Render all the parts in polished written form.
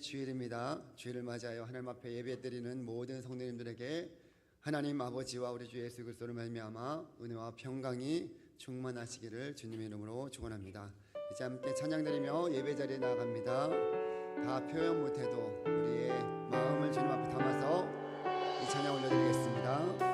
주일입니다. 주일을 맞이하여 하나님 앞에 예배드리는 모든 성도님들에게 하나님 아버지와 우리 주 예수 그리스도를 말미암아 은혜와 평강이 충만하시기를 주님의 이름으로 축원합니다. 이제 함께 찬양드리며 예배 자리에 나아갑니다. 다 표현 못해도 우리의 마음을 주님 앞에 담아서 이 찬양 올려드리겠습니다.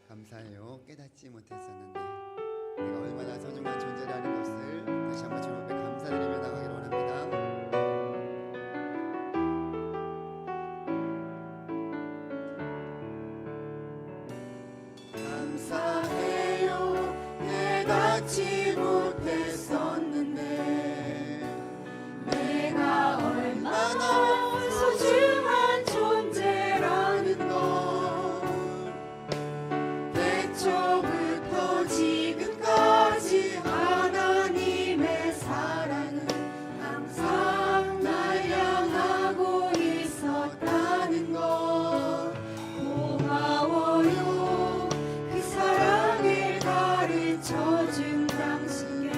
감사해요. 깨닫지 못했었는데 내가 얼마나 소중한 존재라는 것을 다시 한번 주님 앞에 감사드리며 나가기를 원합니다. 감사해요. 깨닫지 못했었는데 내가 얼마나 소중한 존재라는 것 처부터 지금까지 하나님의 사랑은 항상 날 향하고 있었다는 것 고마워요. 그 사랑을 가르쳐준 당신께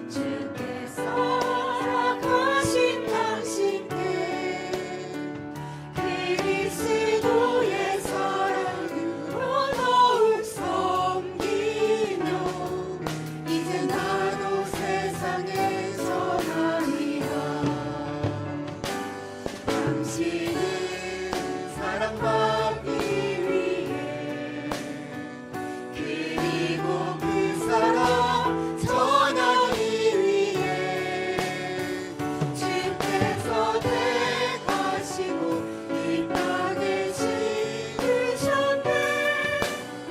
주께서 허락하신 당신께 그리스도의 사랑으로 더욱 섬기며 이제 나도 세상에 전하리라. 당신은 사랑받기 위해 그리고 그 사랑 전하기 위해 주께서 택하시고 이 땅에 심으셨네.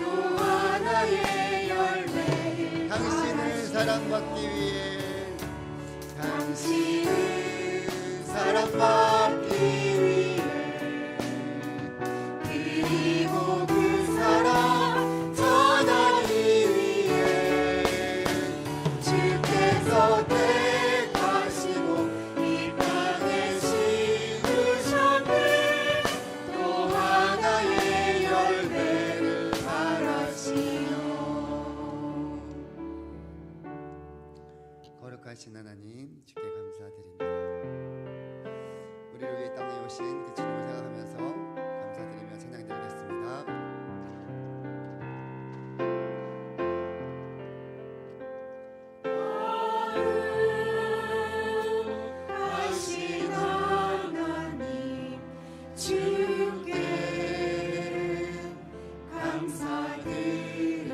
또 하나의 열매를 당신을 사랑받기 위해 당신을 사랑받기 위해 그리고 그 사랑 전하기 위해 주께서 택하시고 이 땅에 심으셨네. 또 하나의 열매를 바라시며 거룩하신 하나님 주께 감사드립니다. 우리를 위해 땅에 오신 그 주님을 생각하면서 감사드리며 찬양드리겠습니다. 하신 하나님 주께 감사드립니다.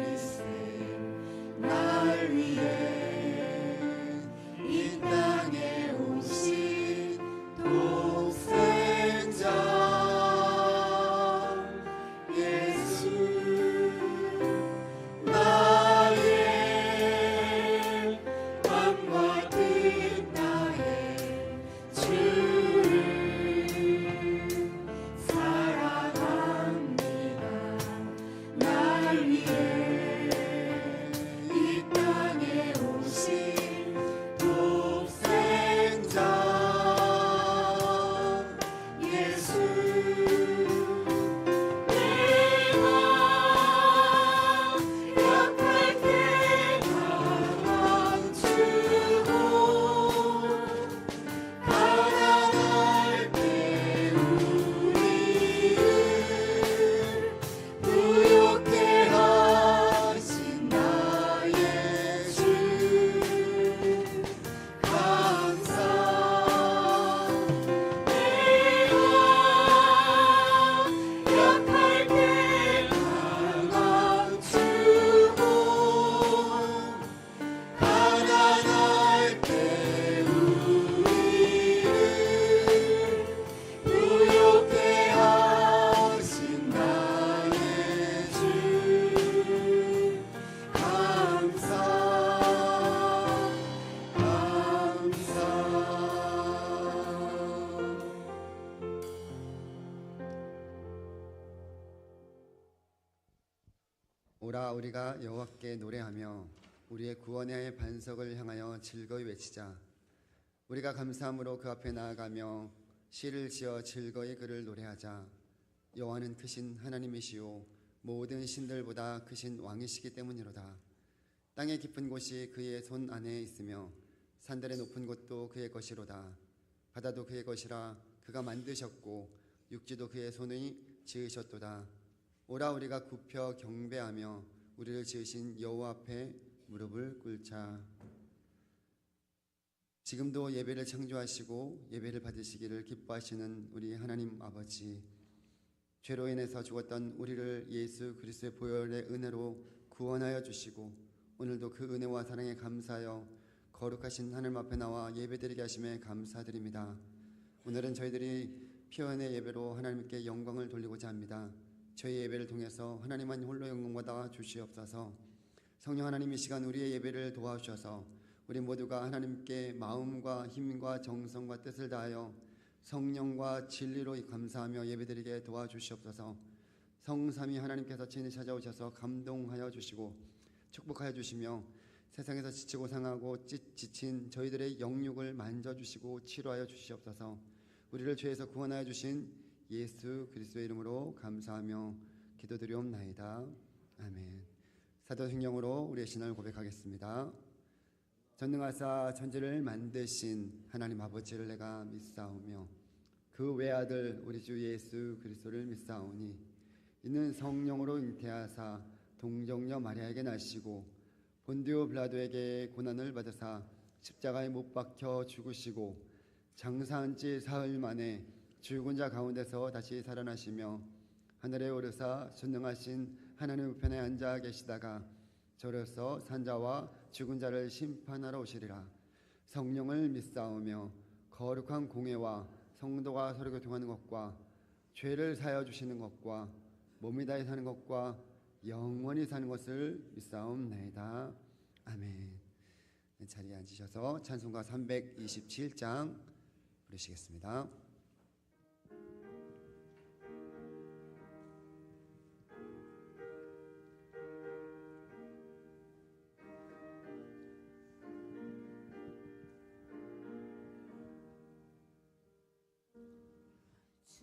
오라 우리가 여호와께 노래하며 우리의 구원의 반석을 향하여 즐거이 외치자. 우리가 감사함으로 그 앞에 나아가며 시를 지어 즐거이 그를 노래하자. 여호와는 크신 하나님이시요 모든 신들보다 크신 왕이시기 때문이로다. 땅의 깊은 곳이 그의 손 안에 있으며 산들의 높은 곳도 그의 것이로다. 바다도 그의 것이라 그가 만드셨고 육지도 그의 손이 지으셨도다. 오라 우리가 굽혀 경배하며 우리를 지으신 여호와 앞에 무릎을 꿇자. 지금도 예배를 창조하시고 예배를 받으시기를 기뻐하시는 우리 하나님 아버지, 죄로 인해서 죽었던 우리를 예수 그리스도의 보혈의 은혜로 구원하여 주시고 오늘도 그 은혜와 사랑에 감사하여 거룩하신 하나님 앞에 나와 예배드리게 하심에 감사드립니다. 오늘은 저희들이 피언의 예배로 하나님께 영광을 돌리고자 합니다. 저희 예배를 통해서 하나님만 홀로 영광 받아 주시옵소서. 성령 하나님, 이 시간 우리의 예배를 도와주셔서 우리 모두가 하나님께 마음과 힘과 정성과 뜻을 다하여 성령과 진리로 감사하며 예배드리게 도와주시옵소서. 성삼위 하나님께서 친히 찾아오셔서 감동하여 주시고 축복하여 주시며 세상에서 지치고 상하고 지친 저희들의 영육을 만져주시고 치료하여 주시옵소서. 우리를 죄에서 구원하여 주신 예수 그리스도의 이름으로 감사하며 기도드리옵나이다. 아멘. 사도행전으로 우리의 신앙을 고백하겠습니다. 전능하사 천지를 만드신 하나님 아버지를 내가 믿사오며 그 외아들 우리 주 예수 그리스도를 믿사오니 이는 성령으로 잉태하사 동정녀 마리아에게 나시고 본디오 빌라도에게 고난을 받으사 십자가에 못 박혀 죽으시고 장사한 지 사흘 만에 죽은 자 가운데서 다시 살아나시며 하늘에 오르사 전능하신 하나님 우편에 앉아 계시다가 저로서 산자와 죽은 자를 심판하러 오시리라. 성령을 믿사오며 거룩한 공회와 성도가 서로 교통하는 것과 죄를 사하여 주시는 것과 몸이 다해 사는 것과 영원히 사는 것을 믿사옵나이다. 아멘. 자리에 앉으셔서 찬송가 327장 부르시겠습니다.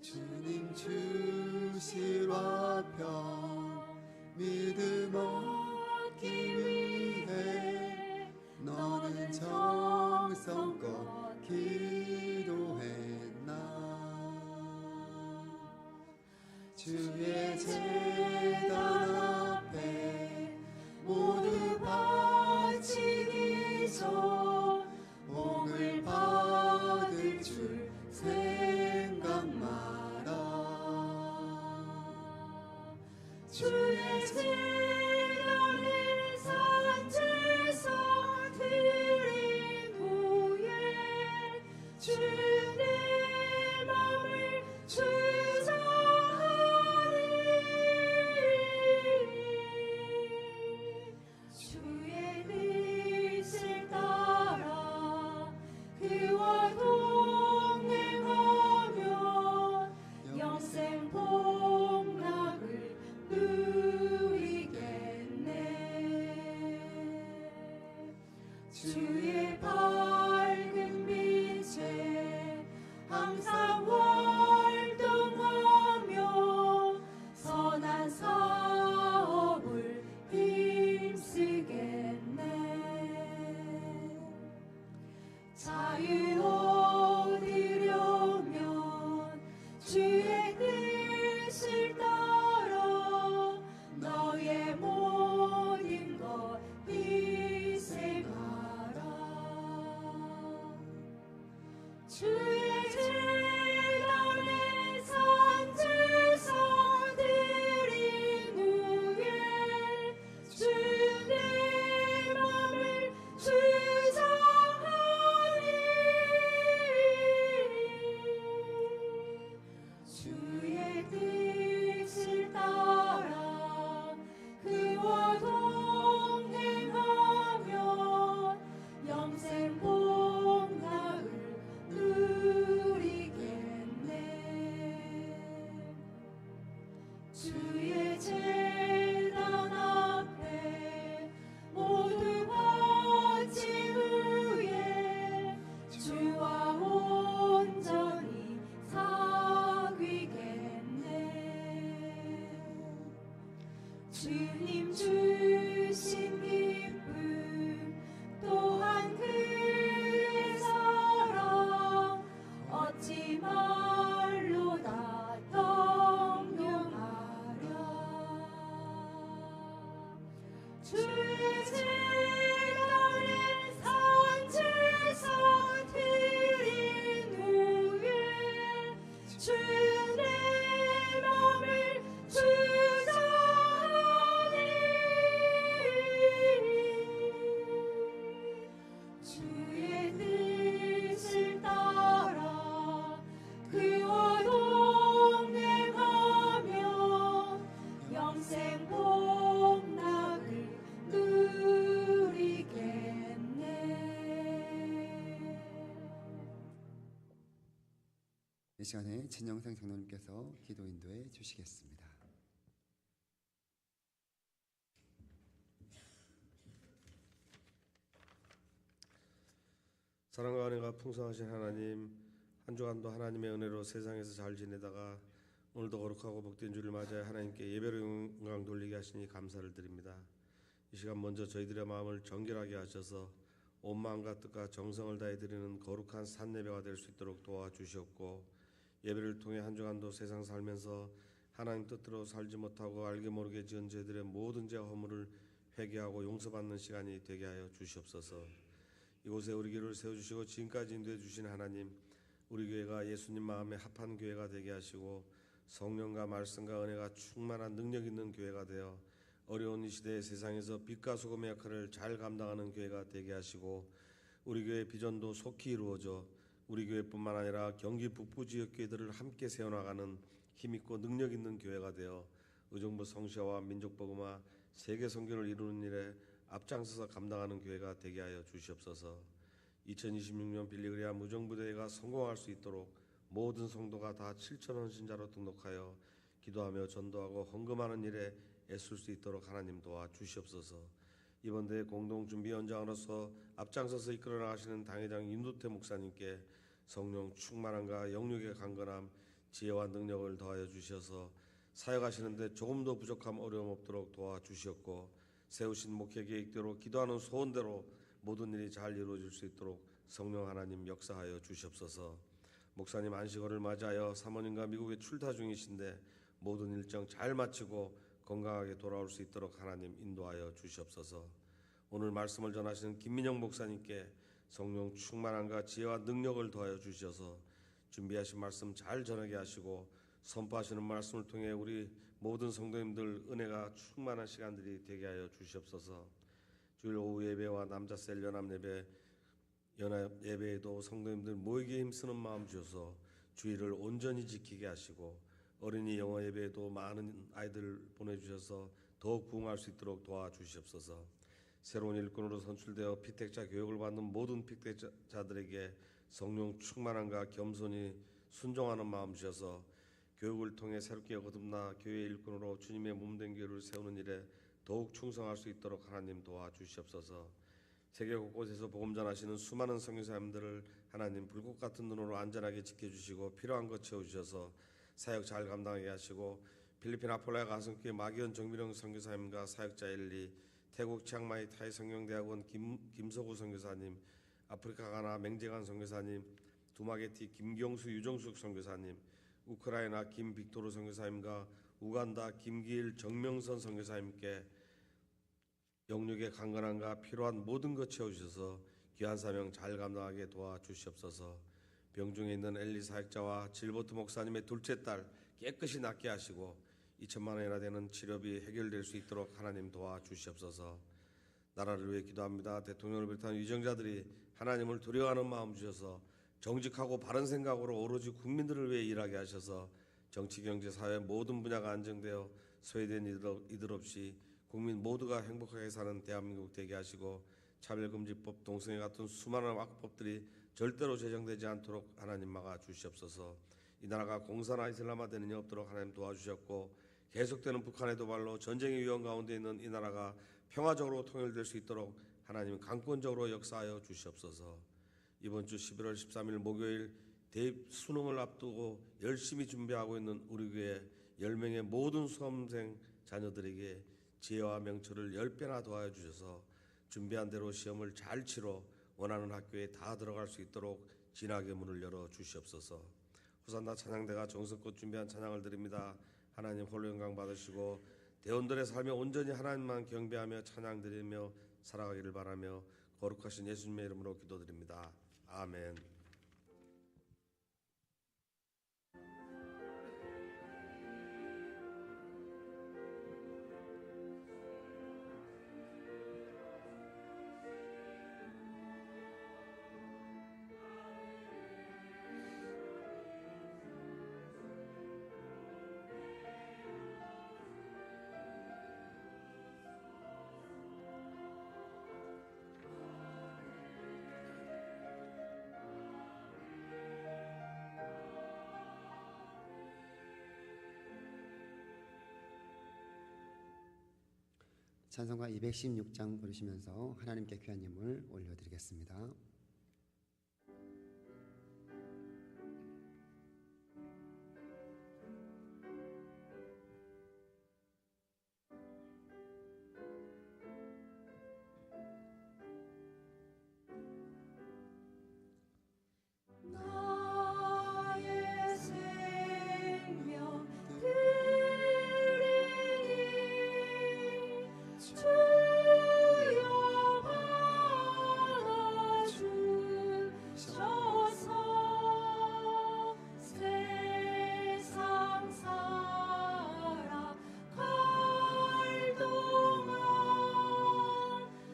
주님 주실 화평 믿음 얻기 위해 너는 정성껏 기도했나. 주의 제단 앞에 모두 바치기 전 복을 받을 줄 생각 마라. 주의 제단을 산제서 드린 후에 주의 마음을 주장하리. 주의 뜻을 따라 그와 동행하면 영생 복락을 누리겠네. 주의 밝은 빛에 항상 활동하며 선한 사업을 힘쓰겠네. 자유 얻으려면 주의 뜻을 따라 너의 모든 것 희생하라. 주의 제단에 산제서 드린 후에 주의 마음을 주장하리. 주의 뜻을 따라 그와 동행하면 영생 복락을 누리겠네. 주님 주신 기쁨 또한 그의 사랑 어찌 말로 다 형용하랴. 주의 제단에 산제사 드린 후에 주의 맘을 주장하니 주의 뜻을 따라 그와 동행하며 영생 복락을 누리겠네. 이 시간에 진영상 장로님께서 기도 인도해 주시겠습니다. 사랑과 은혜가 풍성하신 하나님, 한 주간도 하나님의 은혜로 세상에서 잘 지내다가 오늘도 거룩하고 복된 주를 맞아야 하나님께 예배로 영광 돌리게 하시니 감사를 드립니다. 이 시간 먼저 저희들의 마음을 정결하게 하셔서 온 마음과 뜻과 정성을 다해 드리는 거룩한 산예배가 될 수 있도록 도와주시옵고, 예배를 통해 한 주간도 세상 살면서 하나님 뜻대로 살지 못하고 알게 모르게 지은 죄들의 모든 죄와 허물을 회개하고 용서받는 시간이 되게 하여 주시옵소서. 이곳에 우리 교회를 세워주시고 지금까지 인도해 주신 하나님, 우리 교회가 예수님 마음에 합한 교회가 되게 하시고 성령과 말씀과 은혜가 충만한 능력 있는 교회가 되어 어려운 이 시대의 세상에서 빛과 소금의 역할을 잘 감당하는 교회가 되게 하시고, 우리 교회의 비전도 속히 이루어져 우리 교회뿐만 아니라 경기 북부 지역 교회들을 함께 세워나가는 힘있고 능력 있는 교회가 되어 의정부 성시화와 민족복음화 세계 선교를 이루는 일에 앞장서서 감당하는 교회가 되게 하여 주시옵소서. 2026년 빌리그리아 무정부대회가 성공할 수 있도록 모든 성도가 다 7,000원 신자로 등록하여 기도하며 전도하고 헌금하는 일에 애쓸 수 있도록 하나님 도와주시옵소서. 이번 대회 공동준비위원장으로서 앞장서서 이끌어 나가시는 당회장 윤두태 목사님께 성령 충만함과 영육의 강건함, 지혜와 능력을 더하여 주셔서 사역하시는데 조금도 부족함 어려움 없도록 도와주시옵고, 세우신 목회 계획대로 기도하는 소원대로 모든 일이 잘 이루어질 수 있도록 성령 하나님 역사하여 주시옵소서. 목사님 안식월을 맞이하여 사모님과 미국에 출타 중이신데 모든 일정 잘 마치고 건강하게 돌아올 수 있도록 하나님 인도하여 주시옵소서. 오늘 말씀을 전하시는 김민영 목사님께 성령 충만함과 지혜와 능력을 더하여 주셔서 준비하신 말씀 잘 전하게 하시고 선포하시는 말씀을 통해 우리 모든 성도님들 은혜가 충만한 시간들이 되게 하여 주시옵소서. 주일 오후 예배와 남자셀 연합 예배에도 성도님들 모이기에 힘쓰는 마음 주셔서 주일을 온전히 지키게 하시고, 어린이 영어 예배에도 많은 아이들 보내주셔서 더욱 부흥할 수 있도록 도와주시옵소서. 새로운 일꾼으로 선출되어 피택자 교육을 받는 모든 피택자들에게 성령 충만함과 겸손히 순종하는 마음 주셔서 교육을 통해 새롭게 거듭나 교회 일꾼으로 주님의 몸된 교회를 세우는 일에 더욱 충성할 수 있도록 하나님 도와주시옵소서. 세계 곳곳에서 복음 전하시는 수많은 선교사님들을 하나님 불꽃 같은 눈으로 안전하게 지켜주시고 필요한 것 채워주셔서 사역 잘 감당하게 하시고, 필리핀 아폴라야 가성교회 마기현 정미령 선교사님과 사역자 엘리, 태국 치앙마이 타이 성경대학원 김서구 선교사님, 아프리카 가나 맹재관 선교사님, 두마게티 김경수 유정숙 선교사님, 우크라이나 김빅토르 선교사님과 우간다 김기일 정명선 선교사님께 영육의 강건함과 필요한 모든 것 채워주셔서 귀한 사명 잘 감당하게 도와주시옵소서. 병중에 있는 엘리 사역자와 질버트 목사님의 둘째 딸 깨끗이 낫게 하시고 2천만 원이나 되는 치료비 해결될 수 있도록 하나님 도와주시옵소서. 나라를 위해 기도합니다. 대통령을 비롯한 위정자들이 하나님을 두려워하는 마음 주셔서 정직하고 바른 생각으로 오로지 국민들을 위해 일하게 하셔서 정치, 경제, 사회 모든 분야가 안정되어 소외된 이들 없이 국민 모두가 행복하게 사는 대한민국 되게 하시고, 차별금지법, 동성애 같은 수많은 악법들이 절대로 제정되지 않도록 하나님 막아 주시옵소서. 이 나라가 공산화 이슬람화되는 일 없도록 하나님 도와주셨고, 계속되는 북한의 도발로 전쟁의 위험 가운데 있는 이 나라가 평화적으로 통일될 수 있도록 하나님 강권적으로 역사하여 주시옵소서. 이번 주 11월 13일 목요일 대입 수능을 앞두고 열심히 준비하고 있는 우리 교회 10명의 모든 수험생 자녀들에게 지혜와 명철을 10배나 더하여 주셔서 준비한 대로 시험을 잘 치러 원하는 학교에 다 들어갈 수 있도록 진학의 문을 열어 주시옵소서. 호산나 찬양대가 정성껏 준비한 찬양을 드립니다. 하나님 홀로 영광 받으시고 대원들의 삶에 온전히 하나님만 경배하며 찬양 드리며 살아가기를 바라며 거룩하신 예수님의 이름으로 기도드립니다. 아멘. 찬송가 216장 부르시면서 하나님께 귀한 예물 올려드리겠습니다. 나의 생명 드리니 주여 받아주셔서 세상 살아갈 동안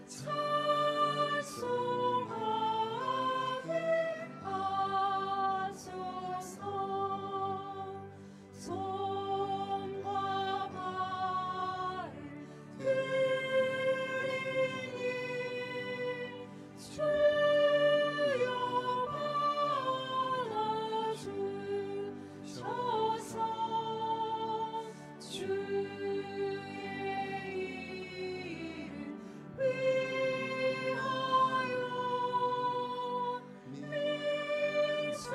찬송하게 하소서. 손과 발을 들이니 주여 받아주셔서 주의 이름 위하여 민초하게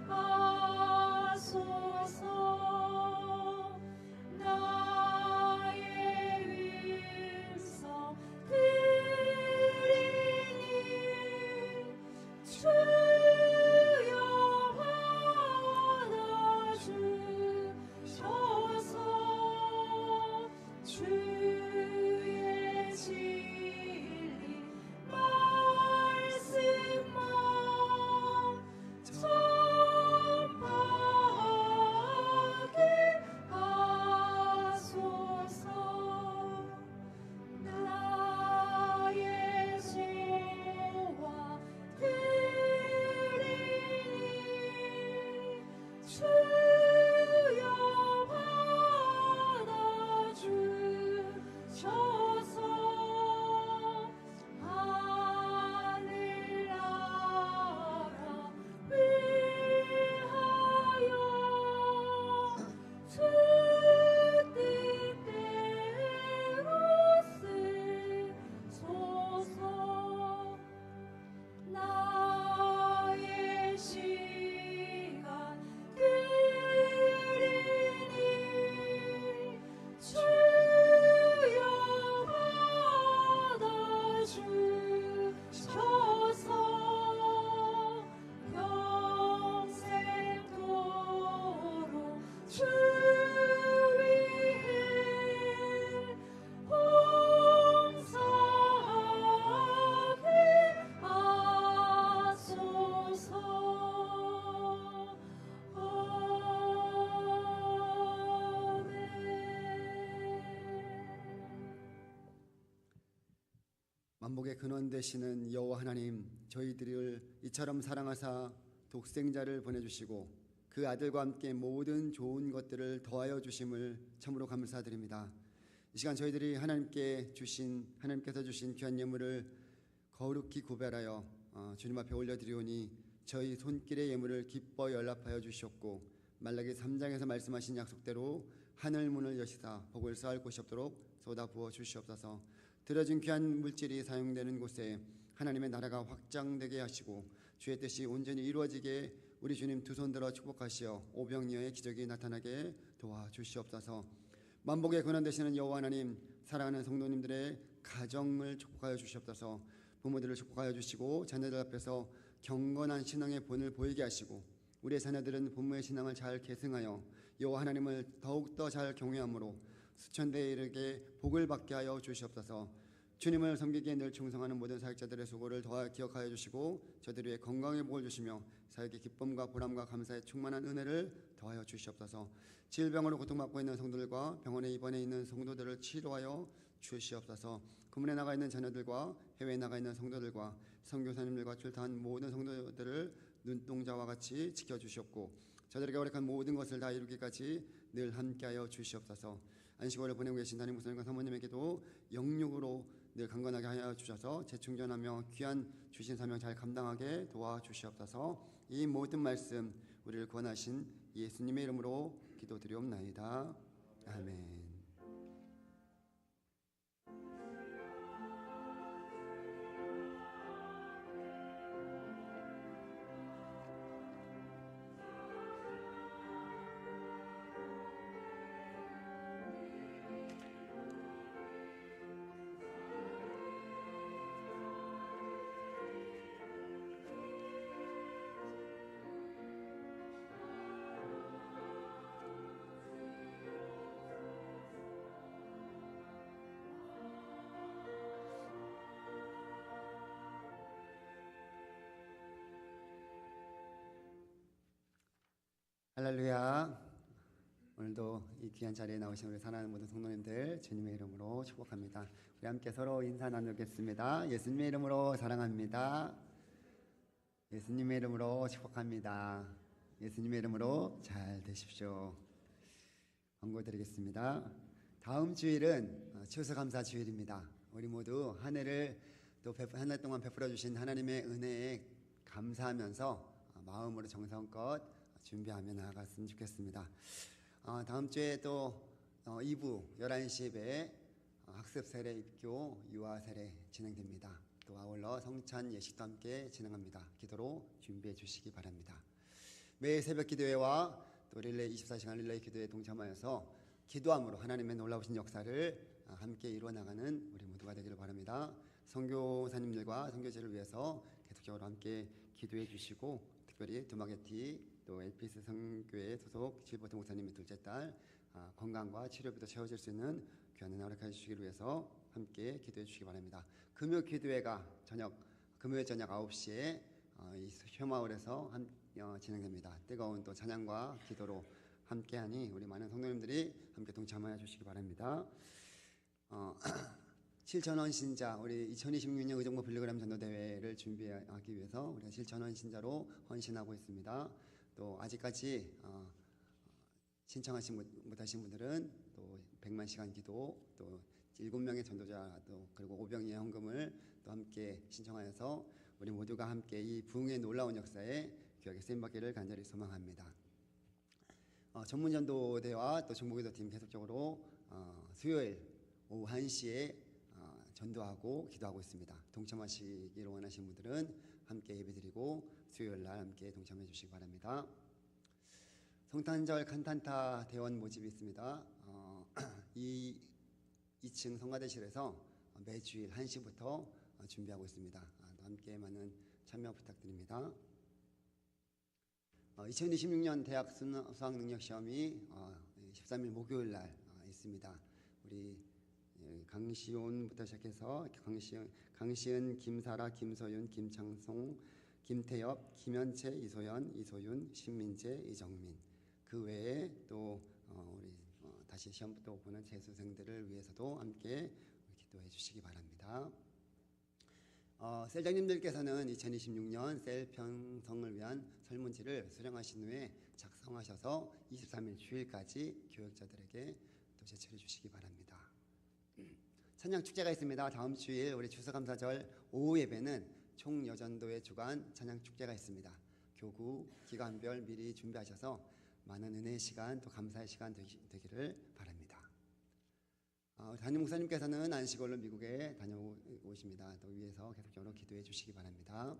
하소서. 나의 음성 들리니 주여 받아주셔서 주의 진리 말씀만 전파하게 하소서. 나의 소원 들리니 주여 받아주셔서 하늘나라 위하여 주 뜻대로 쓰소서. 나의 시간 드리니 주여 받아주셔서 평생토록 주 위에 봉사하게 하소서. 만복의 근원 되시는 여호와 하나님, 저희들을 이처럼 사랑하사 독생자를 보내주시고 그 아들과 함께 모든 좋은 것들을 더하여 주심을 참으로 감사드립니다. 이 시간 저희들이 하나님께서 주신 귀한 예물을 거룩히 구별하여 주님 앞에 올려드리오니 저희 손길의 예물을 기뻐 연락하여 주시옵고 말라기 3장에서 말씀하신 약속대로 하늘 문을 여시사 복을 쌓을 곳이 없도록 쏟아부어 주시옵소서. 들어진 귀한 물질이 사용되는 곳에 하나님의 나라가 확장되게 하시고 주의 뜻이 온전히 이루어지게 우리 주님 두 손 들어 축복하시어 오병이어의 기적이 나타나게 도와주시옵소서. 만복의 근원 되시는 여호와 하나님, 사랑하는 성도님들의 가정을 축복하여 주시옵소서. 부모들을 축복하여 주시고 자녀들 앞에서 경건한 신앙의 본을 보이게 하시고 우리의 자녀들은 부모의 신앙을 잘 계승하여 여호와 하나님을 더욱더 잘 경외함으로 수천대에 이르게 복을 받게 하여 주시옵소서. 주님을 섬기기에 늘 충성하는 모든 사역자들의 수고를 기억하여 주시고 저들 위해 건강의 복을 주시며 사역의 기쁨과 보람과 감사의 충만한 은혜를 더하여 주시옵소서. 질병으로 고통받고 있는 성도들과 병원에 입원해 있는 성도들을 치료하여 주시옵소서. 구문에 나가 있는 자녀들과 해외에 나가 있는 성도들과 선교사님들과 출타한 모든 성도들을 눈동자와 같이 지켜주시옵고 저들에게 허락한 모든 것을 다 이루기까지 늘 함께하여 주시옵소서. 안식월을 보내고 계신 담임 목사님과 사모님에게도 영육으로 늘 강건하게 하여 주셔서 재충전하며 귀한 주신 사명 잘 감당하게 도와주시옵소서. 이 모든 말씀 우리를 구원하신 예수님의 이름으로 기도드리옵나이다. 아멘. 할렐루야. 오늘도 이 귀한 자리에 나오신 우리 사랑하는 모든 성도님들 주님의 이름으로 축복합니다. 우리 함께 서로 인사 나누겠습니다. 예수님의 이름으로 사랑합니다. 예수님의 이름으로 축복합니다. 예수님의 이름으로 잘 되십시오. 광고 드리겠습니다. 다음 주일은 추수감사 주일입니다. 우리 모두 한 해를 또 한 해 동안 베풀어 주신 하나님의 은혜에 감사하면서 마음으로 정성껏 준비하며 나아갔으면 좋겠습니다. 다음 주에 또 2부 11시 예배 학습 세례 입교 유아 세례 진행됩니다. 또 아울러 성찬 예식도 함께 진행합니다. 기도로 준비해 주시기 바랍니다. 매일 새벽 기도회와 또 릴레이 24시간 릴레이 기도에 동참하여서 기도함으로 하나님의 놀라우신 역사를 함께 이루어 나가는 우리 모두가 되기를 바랍니다. 선교사님들과 선교지를 위해서 계속적으로 함께 기도해 주시고 특별히 두마게티 또 LPS 성교회 소속 실버트 목사님의 둘째 딸 건강과 치료비도 채워질 수 있는 귀한 은혜 허락해 주시기를 위해서 함께 기도해 주시기 바랍니다. 금요 기도회가 금요일 저녁 9시에 이 효마을에서 진행됩니다. 뜨거운 또 찬양과 기도로 함께하니 우리 많은 성도님들이 함께 동참하여 주시기 바랍니다. 7,000원 신자 우리 2026년 의정부 빌리그램 전도대회를 준비하기 위해서 우리가 7,000원 신자로 헌신하고 있습니다. 또 아직까지 신청하지 못하신 분들은 또 100만 시간 기도 또 7명의 전도자 또 그리고 5병의 헌금을 또 함께 신청하여서 우리 모두가 함께 이 부흥의 놀라운 역사에 귀하게 쓰임받기를 간절히 소망합니다. 전문 전도대와 또 중보기도팀 계속적으로 수요일 오후 1시에 전도하고 기도하고 있습니다. 동참하시기를 원하시는 분들은 함께 예배드리고 수요일 날 함께 동참해 주시기 바랍니다. 성탄절 칸탄타 대원 모집이 있습니다. 이 2층 성가대실에서 매주일 1시부터 준비하고 있습니다. 함께 많은 참여 부탁드립니다. 2026년 대학 수학능력시험이 13일 목요일 날 있습니다. 우리 강시온부터 시작해서 강시은, 김사라, 김서윤, 김창송, 김태엽, 김현채, 이소연, 이소윤, 신민재, 이정민 그 외에 또 우리 다시 시험 또 보는 재수생들을 위해서도 함께 기도해 주시기 바랍니다. 셀장님들께서는 2026년 셀 편성을 위한 설문지를 수령하신 후에 작성하셔서 23일 주일까지 교육자들에게 또 제출해 주시기 바랍니다. 찬양 축제가 있습니다. 다음 주일 우리 추수감사절 오후 예배는 총여전도의 주간 찬양 축제가 있습니다. 교구 기간별 미리 준비하셔서 많은 은혜의 시간 또 감사의 시간 되기를 바랍니다. 담임 목사님께서는 안식월로 미국에 다녀오십니다. 또 위에서 계속적으로 기도해 주시기 바랍니다.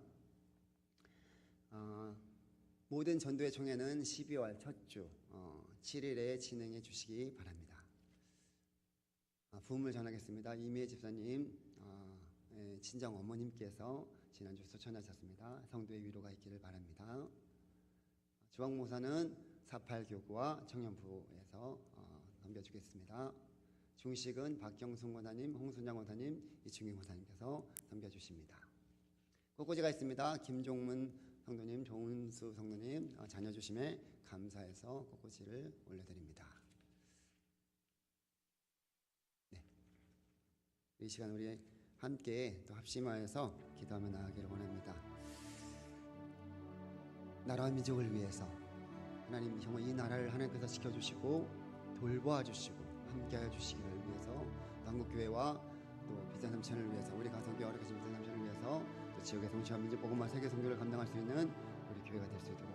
모든 전도회 총회는 12월 첫 주 7일에 진행해 주시기 바랍니다. 부음을 전하겠습니다. 이미애 집사님 친정 어머님께서 지난주 소천하셨습니다. 성도의 위로가 있기를 바랍니다. 주방모사는 48교구와 청년부에서 넘겨주겠습니다. 중식은 박경순 권사님, 홍순장 권사님, 이충희 권사님께서 넘겨주십니다. 꽃꽂이가 있습니다. 김종문 성도님, 조은수 성도님 자녀 주심에 감사해서 꽃꽂이를 올려드립니다. 네, 이 시간 우리 함께 또 합심하여서 기도하며 나아가기를 원합니다. 나라와 민족을 위해서 하나님 정말 이 나라를 하나님께서 지켜주시고 돌보아주시고 함께하여 주시기를 위해서 한국교회와 또 비전 삼천을 위해서 우리 가성교회 어려가신 비전 삼천을 위해서 또 지역의 성취와 민족 복음화 세계 선교를 감당할 수 있는 우리 교회가 될 수 있도록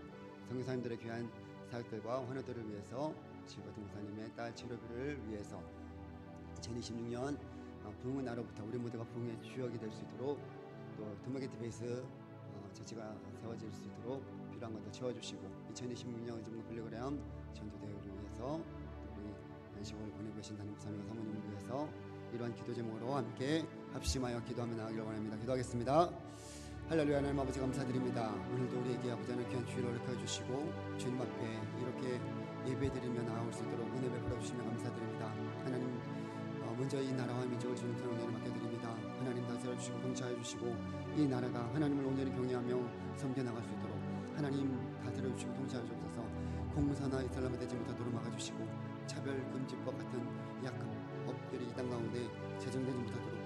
선교사님들의 귀한 사역들과 환우들을 위해서 지휘받은 목사님의 딸 치료비를 위해서 2026년 부흥의 날로부터 우리 모두가 부흥의 주역이 될 수 있도록 또 드마게티 베이스 처치가 세워질 수 있도록 필요한 것도 채워주시고 2026년 전국 빌리그램 전도대회를 위해서 우리 안식을 보내고 계신 담임 목사님과 사모님을 위해서 이러한 기도 제목으로 함께 합심하여 기도하며 나가기를 원합니다. 기도하겠습니다. 할렐루야. 하나님 아버지 감사드립니다. 오늘도 우리에게 아버지 하나님 귀한 주일을 허락해 주시고 주님 앞에 이렇게 예배드리며 나아올 수 있도록 은혜 베풀어 주시며 감사드립니다. 하나님 먼저 이 나라와 민족을 주님 손에 맡겨드립니다. 하나님 다스려 주시고 통치하여 주시고 이 나라가 하나님을 온전히 경외하며 섬겨나갈 수 있도록 하나님 다스려 주시고 통치하여 주옵소서. 공산화 이슬람화 되지 못하도록 막아주시고 차별 금지법 같은 약한 법들이 이 땅 가운데 제정되지 못하도록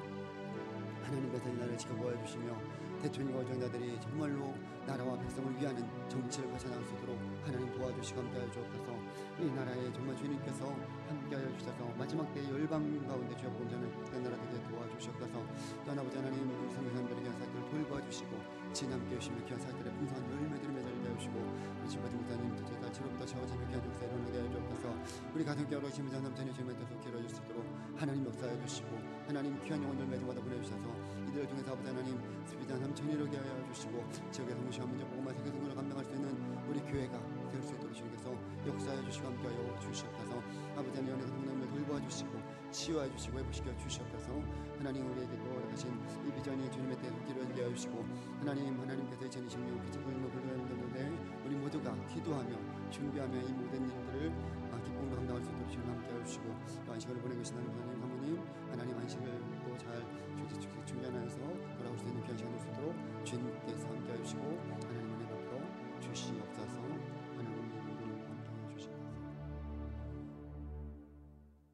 하나님께서 이 나라를 지켜보아 주시며 대통령과 정자들이 정말로 나라와 백성을 위하는 정치를 펼쳐나갈 수 있도록 하나님 도와주시고 함께하여 주옵소서. 이 나라에 정말 주님께서 함께하여 주셔서 마지막 때 열방 가운데 주여 복음전을 된 나라 되게 도와주시옵소서. 또한 아버지 하나님 우리 성도님들의 귀한 사역들을 돌봐주시고 진 함께 하시며 귀한 사역들의 풍성한 열매들을 맺어지게 하시고 우리 지금 같은 목사님 또 달치로부터 채워지며 귀한 역사 일어나게 하여 주옵소서. 우리 가정께 어르신 전삼천이 주님의 뜻을 기울여 수 있도록 하나님 역사해 주시고 하나님 귀한 영혼들 매주마다 보내주셔서 이들을 통해서 아버지 하나님 수비전 삼천이로게 하여 주시고 지역의 성시와 민족 복음화 세계 선교를 감당할 수 있는 우리 교회가 될 수 있도록 주님께서 역사해 주시고 함께하여 주시옵소서. 아버지 하나님 연예가 성도님을 돌보아 주시고 치유해 주시고 회복시켜 주시옵소서. 하나님 우리에게 또 허락하신 이 비전이 주님의 뜻을 이루어지게 하여 주시고 하나님께서 2026년 기적을 불러내는데 우리 모두가 기도하며 준비하며 이 모든 일들을 기쁨으로 감당할 수 있도록 주님 함께하여 주시고 또 안식을 보내고 계신 하나님 사모님 하나님 안식을 또 잘 준비하면서 돌아올 수 있는 귀한 시간 될 수 있도록 주님께서 함께하여 주시고 하나님 은혜 받고 주시옵소서. 하나님 모든 함께하여 주시옵소서.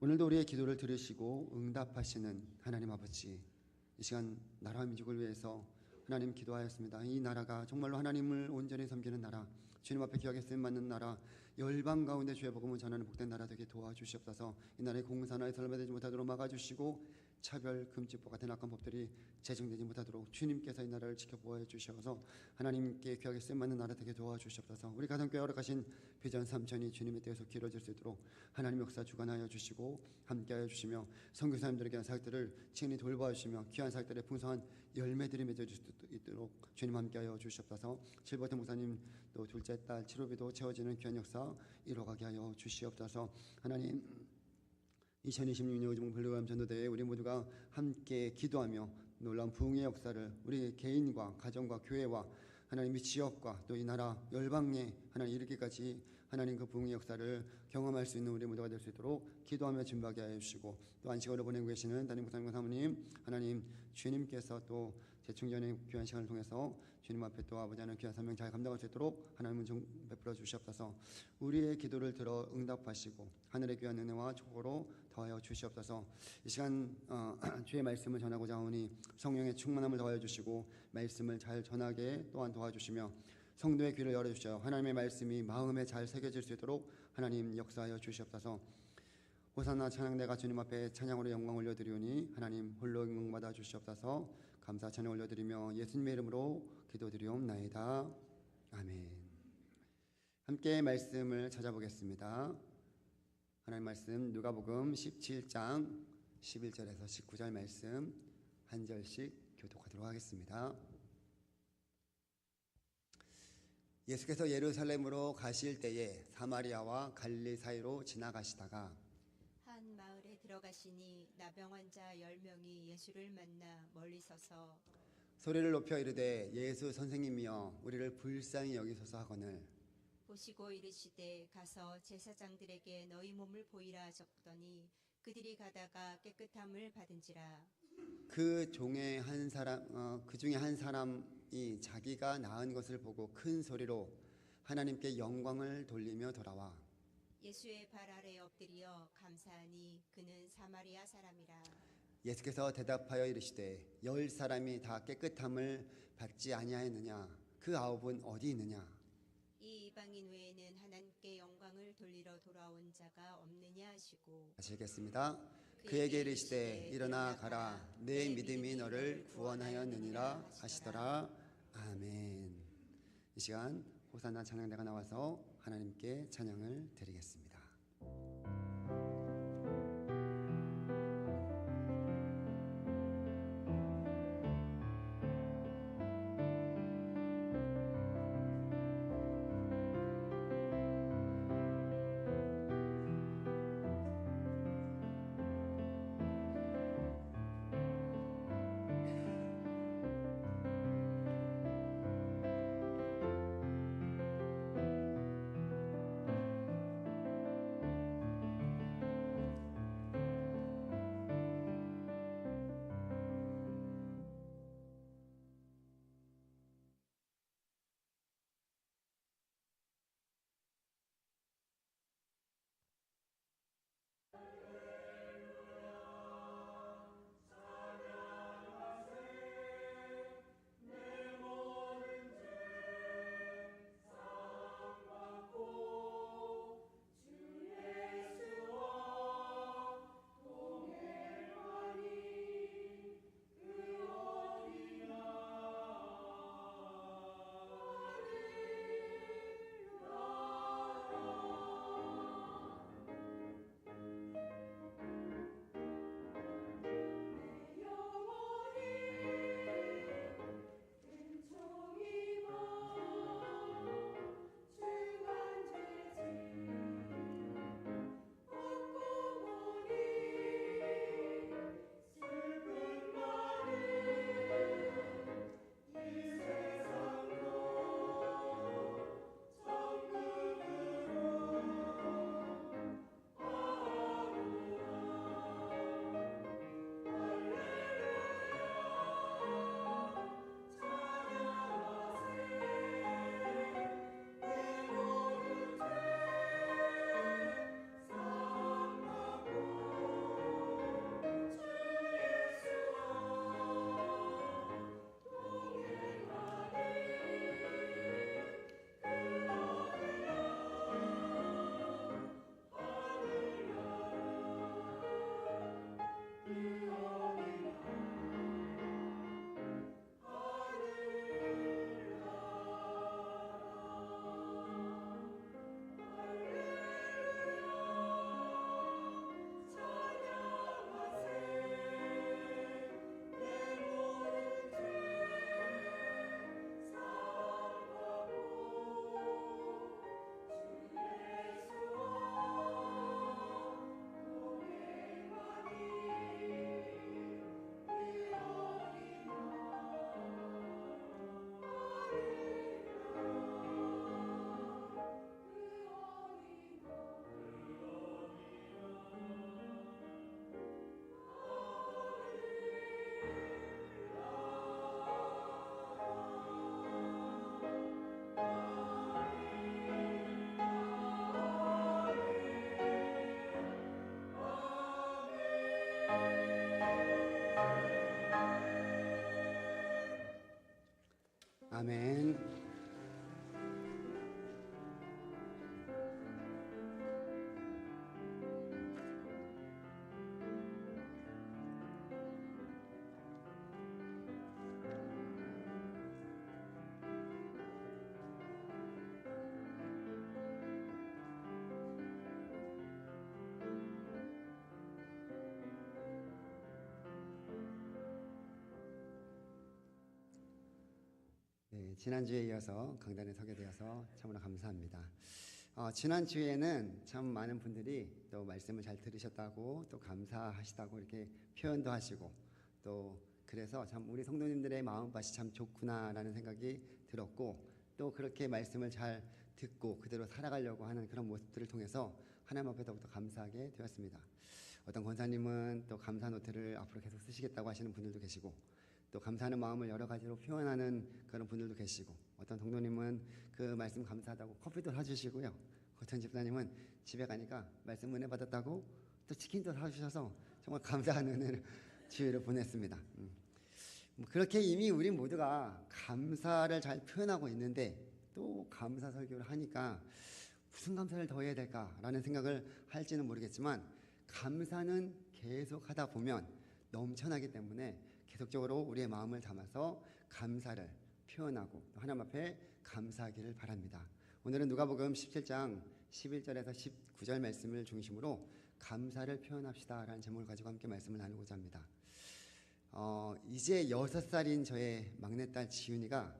오늘도 우리의 기도를 들으시고 응답하시는 하나님 아버지, 이 시간 나라와 민족을 위해서 하나님 기도하였습니다. 이 나라가 정말로 하나님을 온전히 섬기는 나라, 주님 앞에 기억에 쓰임 받는 나라, 열방 가운데 주의 복음을 전하는 복된 나라 되게 도와주시옵소서. 이 나라의 공산화에 설매되지 못하도록 막아주시고 차별 금지법 같은 악한 법들이 제정되지 못하도록 주님께서 이 나라를 지켜보아 주셔서 하나님께 귀하게 쓰임받는 나라 되게 도와주시옵소서. 우리 가정교회 허락하신 비전 삼천이 주님의 뜻에서 이루어질 수 있도록 하나님 역사 주관하여 주시고 함께하여 주시며 선교사님들에게 한 사역들을 친히 돌보아 주시며 귀한 사역들의 풍성한 열매들이 맺어질 수 있도록 주님 함께하여 주시옵소서. 실버트 목사님 또 둘째 딸 치료비도 채워지는 귀한 역사 이루어가게 하여 주시옵소서. 하나님 2026년 의정 불교감 전도대회 우리 모두가 함께 기도하며 놀라운 부흥의 역사를 우리 개인과 가정과 교회와 하나님의 지역과 또 이 나라 열방에 하나님 이르기까지 하나님 그 부흥의 역사를 경험할 수 있는 우리 모두가 될 수 있도록 기도하며 준비하게 하여 주시고 또 안식으로 보내고 계시는 담임 목사님과 사모님 하나님 주님께서 또 재충전의 귀한 시간을 통해서 주님 앞에 또 아버지 하나님 귀한 사명 잘 감당할 수 있도록 하나님 은총 베풀어 주시옵소서. 우리의 기도를 들어 응답하시고 하늘의 귀한 은혜와 축복으로 더하여 주시옵소서. 이 시간 주의 말씀을 전하고자 하오니 성령의 충만함을 더하여 주시고 말씀을 잘 전하게 또한 도와주시며 성도의 귀를 열어주셔 하나님의 말씀이 마음에 잘 새겨질 수 있도록 하나님 역사하여 주시옵소서. 호산나 찬양대가 주님 앞에 찬양으로 영광 올려드리오니 하나님 홀로 영광받아 주시옵소서. 감사 찬양 올려드리며 예수님의 이름으로 기도드리옵나이다. 아멘. 함께 말씀을 찾아보겠습니다. 하나님 말씀 누가복음 17장 11절에서 19절 말씀 한 절씩 교독하도록 하겠습니다. 예수께서 예루살렘으로 가실 때에 사마리아와 갈릴리 사이로 지나가시다가 한 마을에 들어가시니 나병 환자 10명이 예수를 만나 멀리 서서 소리를 높여 이르되 예수 선생님이여 우리를 불쌍히 여기소서 하거늘 보시고 이르시되 가서 제사장들에게 너희 몸을 보이라 하셨더니 그들이 가다가 깨끗함을 받은지라. 그 중에 한 사람이 자기가 낳은 것을 보고 큰 소리로 하나님께 영광을 돌리며 돌아와 예수의 발 아래 엎드려 감사하니 그는 사마리아 사람이라. 예수께서 대답하여 이르시되 10사람이 다 깨끗함을 받지 아니하였느냐 그 9은 어디 있느냐 이 이방인 외에는 하나님께 영광을 돌리러 돌아온 자가 없느냐 하시고 하시겠습니다. 그에게 이르시되 일어나 가라 내 믿음이 너를 구원하였느니라 하시더라. 아멘. 이 시간 호산나 찬양대가 나와서 하나님께 찬양을 드리겠습니다. 아멘. 네, 지난주에 이어서 강단에 서게 되어서 참으로 감사합니다. 지난 주에는 참 많은 분들이 또 말씀을 잘 들으셨다고 또 감사하시다고 이렇게 표현도 하시고 또 그래서 참 우리 성도님들의 마음밭이 참 좋구나라는 생각이 들었고 또 그렇게 말씀을 잘 듣고 그대로 살아가려고 하는 그런 모습들을 통해서 하나님 앞에 더욱더 감사하게 되었습니다. 어떤 권사님은 또 감사 노트를 앞으로 계속 쓰시겠다고 하시는 분들도 계시고 또 감사하는 마음을 여러 가지로 표현하는 그런 분들도 계시고 어떤 동료님은 그 말씀 감사하다고 커피도 사주시고요. 어떤 집사님은 집에 가니까 말씀 은혜 받았다고 또 치킨도 사주셔서 정말 감사한 은혜를 주일을 보냈습니다. 그렇게 이미 우리 모두가 감사를 잘 표현하고 있는데 또 감사 설교를 하니까 무슨 감사를 더 해야 될까라는 생각을 할지는 모르겠지만 감사는 계속 하다 보면 넘쳐나기 때문에 계속적으로 우리의 마음을 담아서 감사를 표현하고 또 하나님 앞에 감사하기를 바랍니다. 오늘은 누가복음 17장 11절에서 19절 말씀을 중심으로 감사를 표현합시다라는 제목을 가지고 함께 말씀을 나누고자 합니다. 이제 6살인 저의 막내딸 지윤이가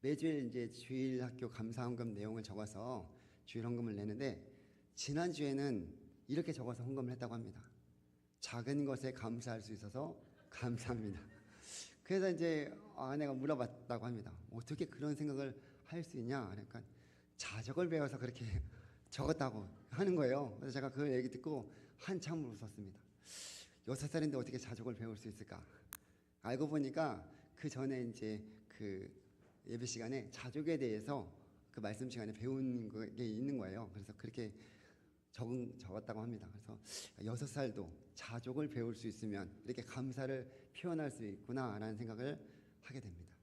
매주일 이제 주일 학교 감사 헌금 내용을 적어서 주일 헌금을 내는데 지난주에는 이렇게 적어서 헌금을 했다고 합니다. 작은 것에 감사할 수 있어서 감사합니다. 그래서 이제 아내가 물어봤다고 합니다. 어떻게 그런 생각을 할 수 있냐? 그러니까 자적을 배워서 그렇게 적었다고 하는 거예요. 그래서 제가 그 얘기 듣고 한참 웃었습니다. 6살인데 어떻게 자적을 배울 수 있을까? 알고 보니까 그 전에 이제 그 예배 시간에 자족에 대해서 그 말씀 시간에 배운 게 있는 거예요. 그래서 그렇게 적었다고 합니다. 그래서 6살도 자족을 배울 수 있으면 이렇게 감사를 표현할 수 있구나라는 생각을 하게 됩니다.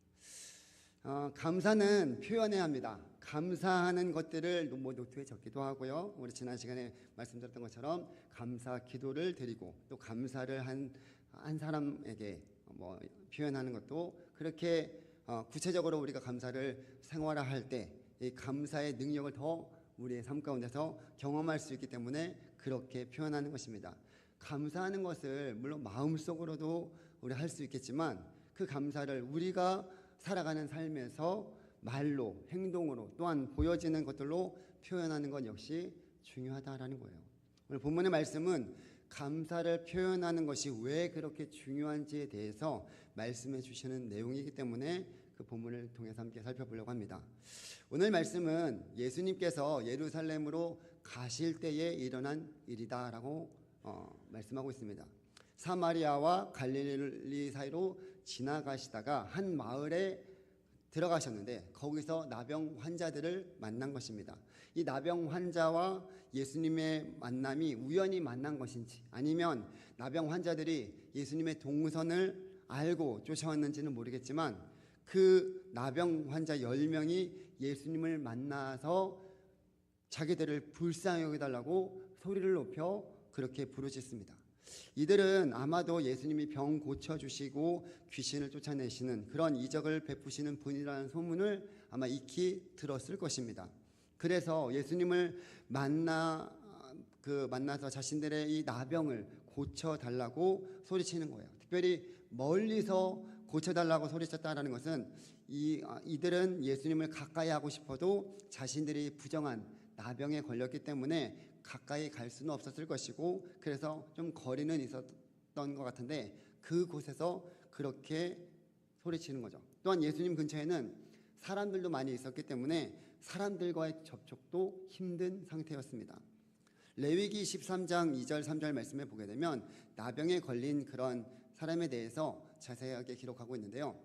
감사는 표현해야 합니다. 감사하는 것들을 노트에 적기도 하고요. 우리 지난 시간에 말씀드렸던 것처럼 감사 기도를 드리고 또 감사를 한 사람에게 표현하는 것도 그렇게 구체적으로 우리가 감사를 생활화할 때 이 감사의 능력을 더 우리의 삶 가운데서 경험할 수 있기 때문에 그렇게 표현하는 것입니다. 감사하는 것을 물론 마음속으로도 우리 할 수 있겠지만 그 감사를 우리가 살아가는 삶에서 말로 행동으로 또한 보여지는 것들로 표현하는 것 역시 중요하다라는 거예요. 오늘 본문의 말씀은 감사를 표현하는 것이 왜 그렇게 중요한지에 대해서 말씀해 주시는 내용이기 때문에 그 본문을 통해서 함께 살펴보려고 합니다. 오늘 말씀은 예수님께서 예루살렘으로 가실 때에 일어난 일이다라고 말씀하고 있습니다. 사마리아와 갈릴리 사이로 지나가시다가 한 마을에 들어가셨는데 거기서 나병 환자들을 만난 것입니다. 이 나병 환자와 예수님의 만남이 우연히 만난 것인지 아니면 나병 환자들이 예수님의 동선을 알고 쫓아왔는지는 모르겠지만 그 나병 환자 10명이 예수님을 만나서 자기들을 불쌍히 여겨달라고 소리를 높여 그렇게 부르짖습니다. 이들은 아마도 예수님이 병 고쳐주시고 귀신을 쫓아내시는 그런 이적을 베푸시는 분이라는 소문을 아마 익히 들었을 것입니다. 그래서 예수님을 만나서 자신들의 이 나병을 고쳐달라고 소리치는 거예요. 특별히 멀리서 고쳐달라고 소리쳤다라는 것은 이들은 예수님을 가까이 하고 싶어도 자신들이 부정한 나병에 걸렸기 때문에 가까이 갈 수는 없었을 것이고 그래서 좀 거리는 있었던 것 같은데 그곳에서 그렇게 소리치는 거죠. 또한 예수님 근처에는 사람들도 많이 있었기 때문에 사람들과의 접촉도 힘든 상태였습니다. 레위기 13장 2절 3절 말씀에 보게 되면 나병에 걸린 그런 사람에 대해서 자세하게 기록하고 있는데요.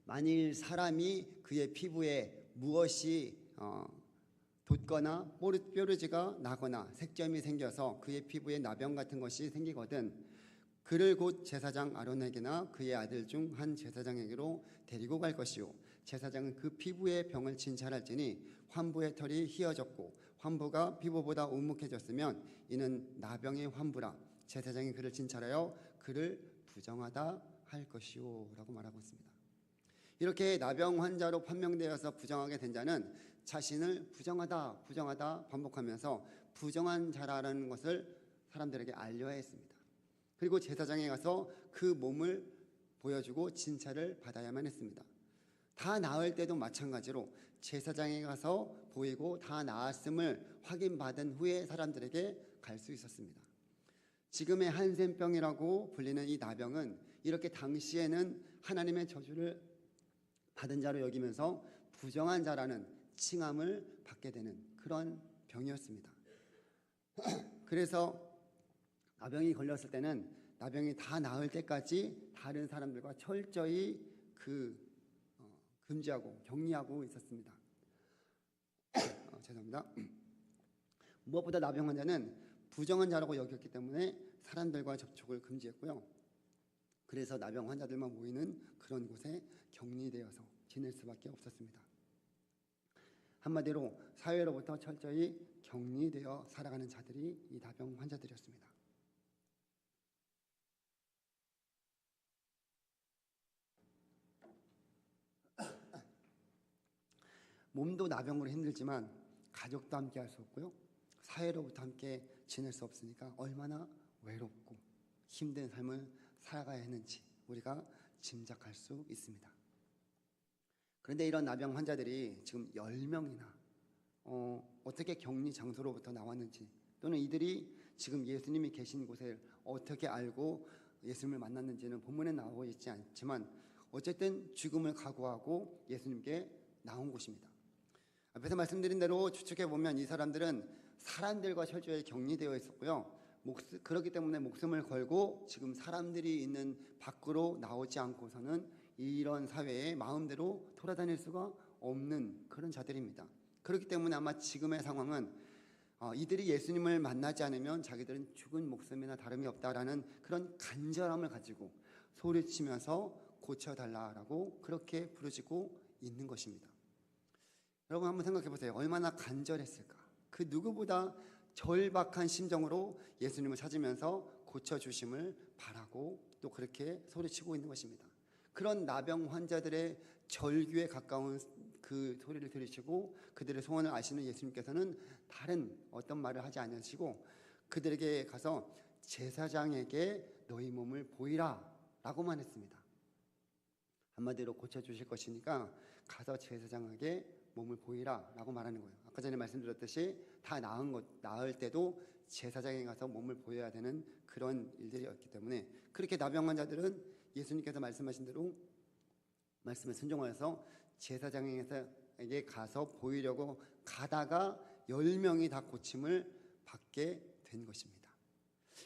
만일 사람이 그의 피부에 무엇이 돋거나 뾰루지가 나거나 색점이 생겨서 그의 피부에 나병 같은 것이 생기거든 그를 곧 제사장 아론에게나 그의 아들 중 한 제사장에게로 데리고 갈 것이요 제사장은 그 피부의 병을 진찰할지니 환부의 털이 휘어졌고 환부가 피부보다 오목해졌으면 이는 나병의 환부라 제사장이 그를 진찰하여 그를 부정하다 할 것이요 라고 말하고 있습니다. 이렇게 나병 환자로 판명되어서 부정하게 된 자는 자신을 부정하다 반복하면서 부정한 자라는 것을 사람들에게 알려야 했습니다. 그리고 제사장에 가서 그 몸을 보여주고 진찰을 받아야만 했습니다. 다 나을 때도 마찬가지로 제사장에 가서 보이고 다 나았음을 확인받은 후에 사람들에게 갈 수 있었습니다. 지금의 한센병이라고 불리는 이 나병은 이렇게 당시에는 하나님의 저주를 받은 자로 여기면서 부정한 자라는 칭함을 받게 되는 그런 병이었습니다. 그래서 나병이 걸렸을 때는 나병이 다 나을 때까지 다른 사람들과 철저히 금지하고 격리하고 있었습니다. 죄송합니다. 무엇보다 나병 환자는 부정한 자라고 여겼기 때문에 사람들과 접촉을 금지했고요. 그래서 나병 환자들만 모이는 그런 곳에 격리되어서 지낼 수밖에 없었습니다. 한마디로 사회로부터 철저히 격리되어 살아가는 자들이 이 나병 환자들이었습니다. 몸도 나병으로 힘들지만 가족도 함께 할 수 없고요. 사회로부터 함께 지낼 수 없으니까 얼마나 외롭고 힘든 삶을 살아가야 했는지 우리가 짐작할 수 있습니다. 그런데 이런 나병 환자들이 지금 10명이나 어떻게 격리 장소로부터 나왔는지, 또는 이들이 지금 예수님이 계신 곳을 어떻게 알고 예수님을 만났는지는 본문에 나오고 있지 않지만 어쨌든 죽음을 각오하고 예수님께 나온 곳입니다. 앞에서 말씀드린 대로 추측해 보면 이 사람들은 사람들과 철저히 격리되어 있었고요. 그렇기 때문에 목숨을 걸고 지금 사람들이 있는 밖으로 나오지 않고서는 이런 사회에 마음대로 돌아다닐 수가 없는 그런 자들입니다. 그렇기 때문에 아마 지금의 상황은 이들이 예수님을 만나지 않으면 자기들은 죽은 목숨이나 다름이 없다라는 그런 간절함을 가지고 소리치면서 고쳐달라라고 그렇게 부르짖고 있는 것입니다. 여러분 한번 생각해 보세요. 얼마나 간절했을까. 그 누구보다 절박한 심정으로 예수님을 찾으면서 고쳐주심을 바라고 또 그렇게 소리치고 있는 것입니다. 그런 나병 환자들의 절규에 가까운 그 소리를 들으시고 그들의 소원을 아시는 예수님께서는 다른 어떤 말을 하지 않으시고 그들에게 가서 제사장에게 너희 몸을 보이라 라고만 했습니다. 한마디로 고쳐주실 것이니까 가서 제사장에게 몸을 보이라 라고 말하는 거예요. 아까 전에 말씀드렸듯이 다 나을 때도 제사장에 가서 몸을 보여야 되는 그런 일들이었기 때문에 그렇게 나병 환자들은 예수님께서 말씀하신 대로 말씀에 순종하여서 제사장에게 가서 보이려고 가다가 10명이 다 고침을 받게 된 것입니다.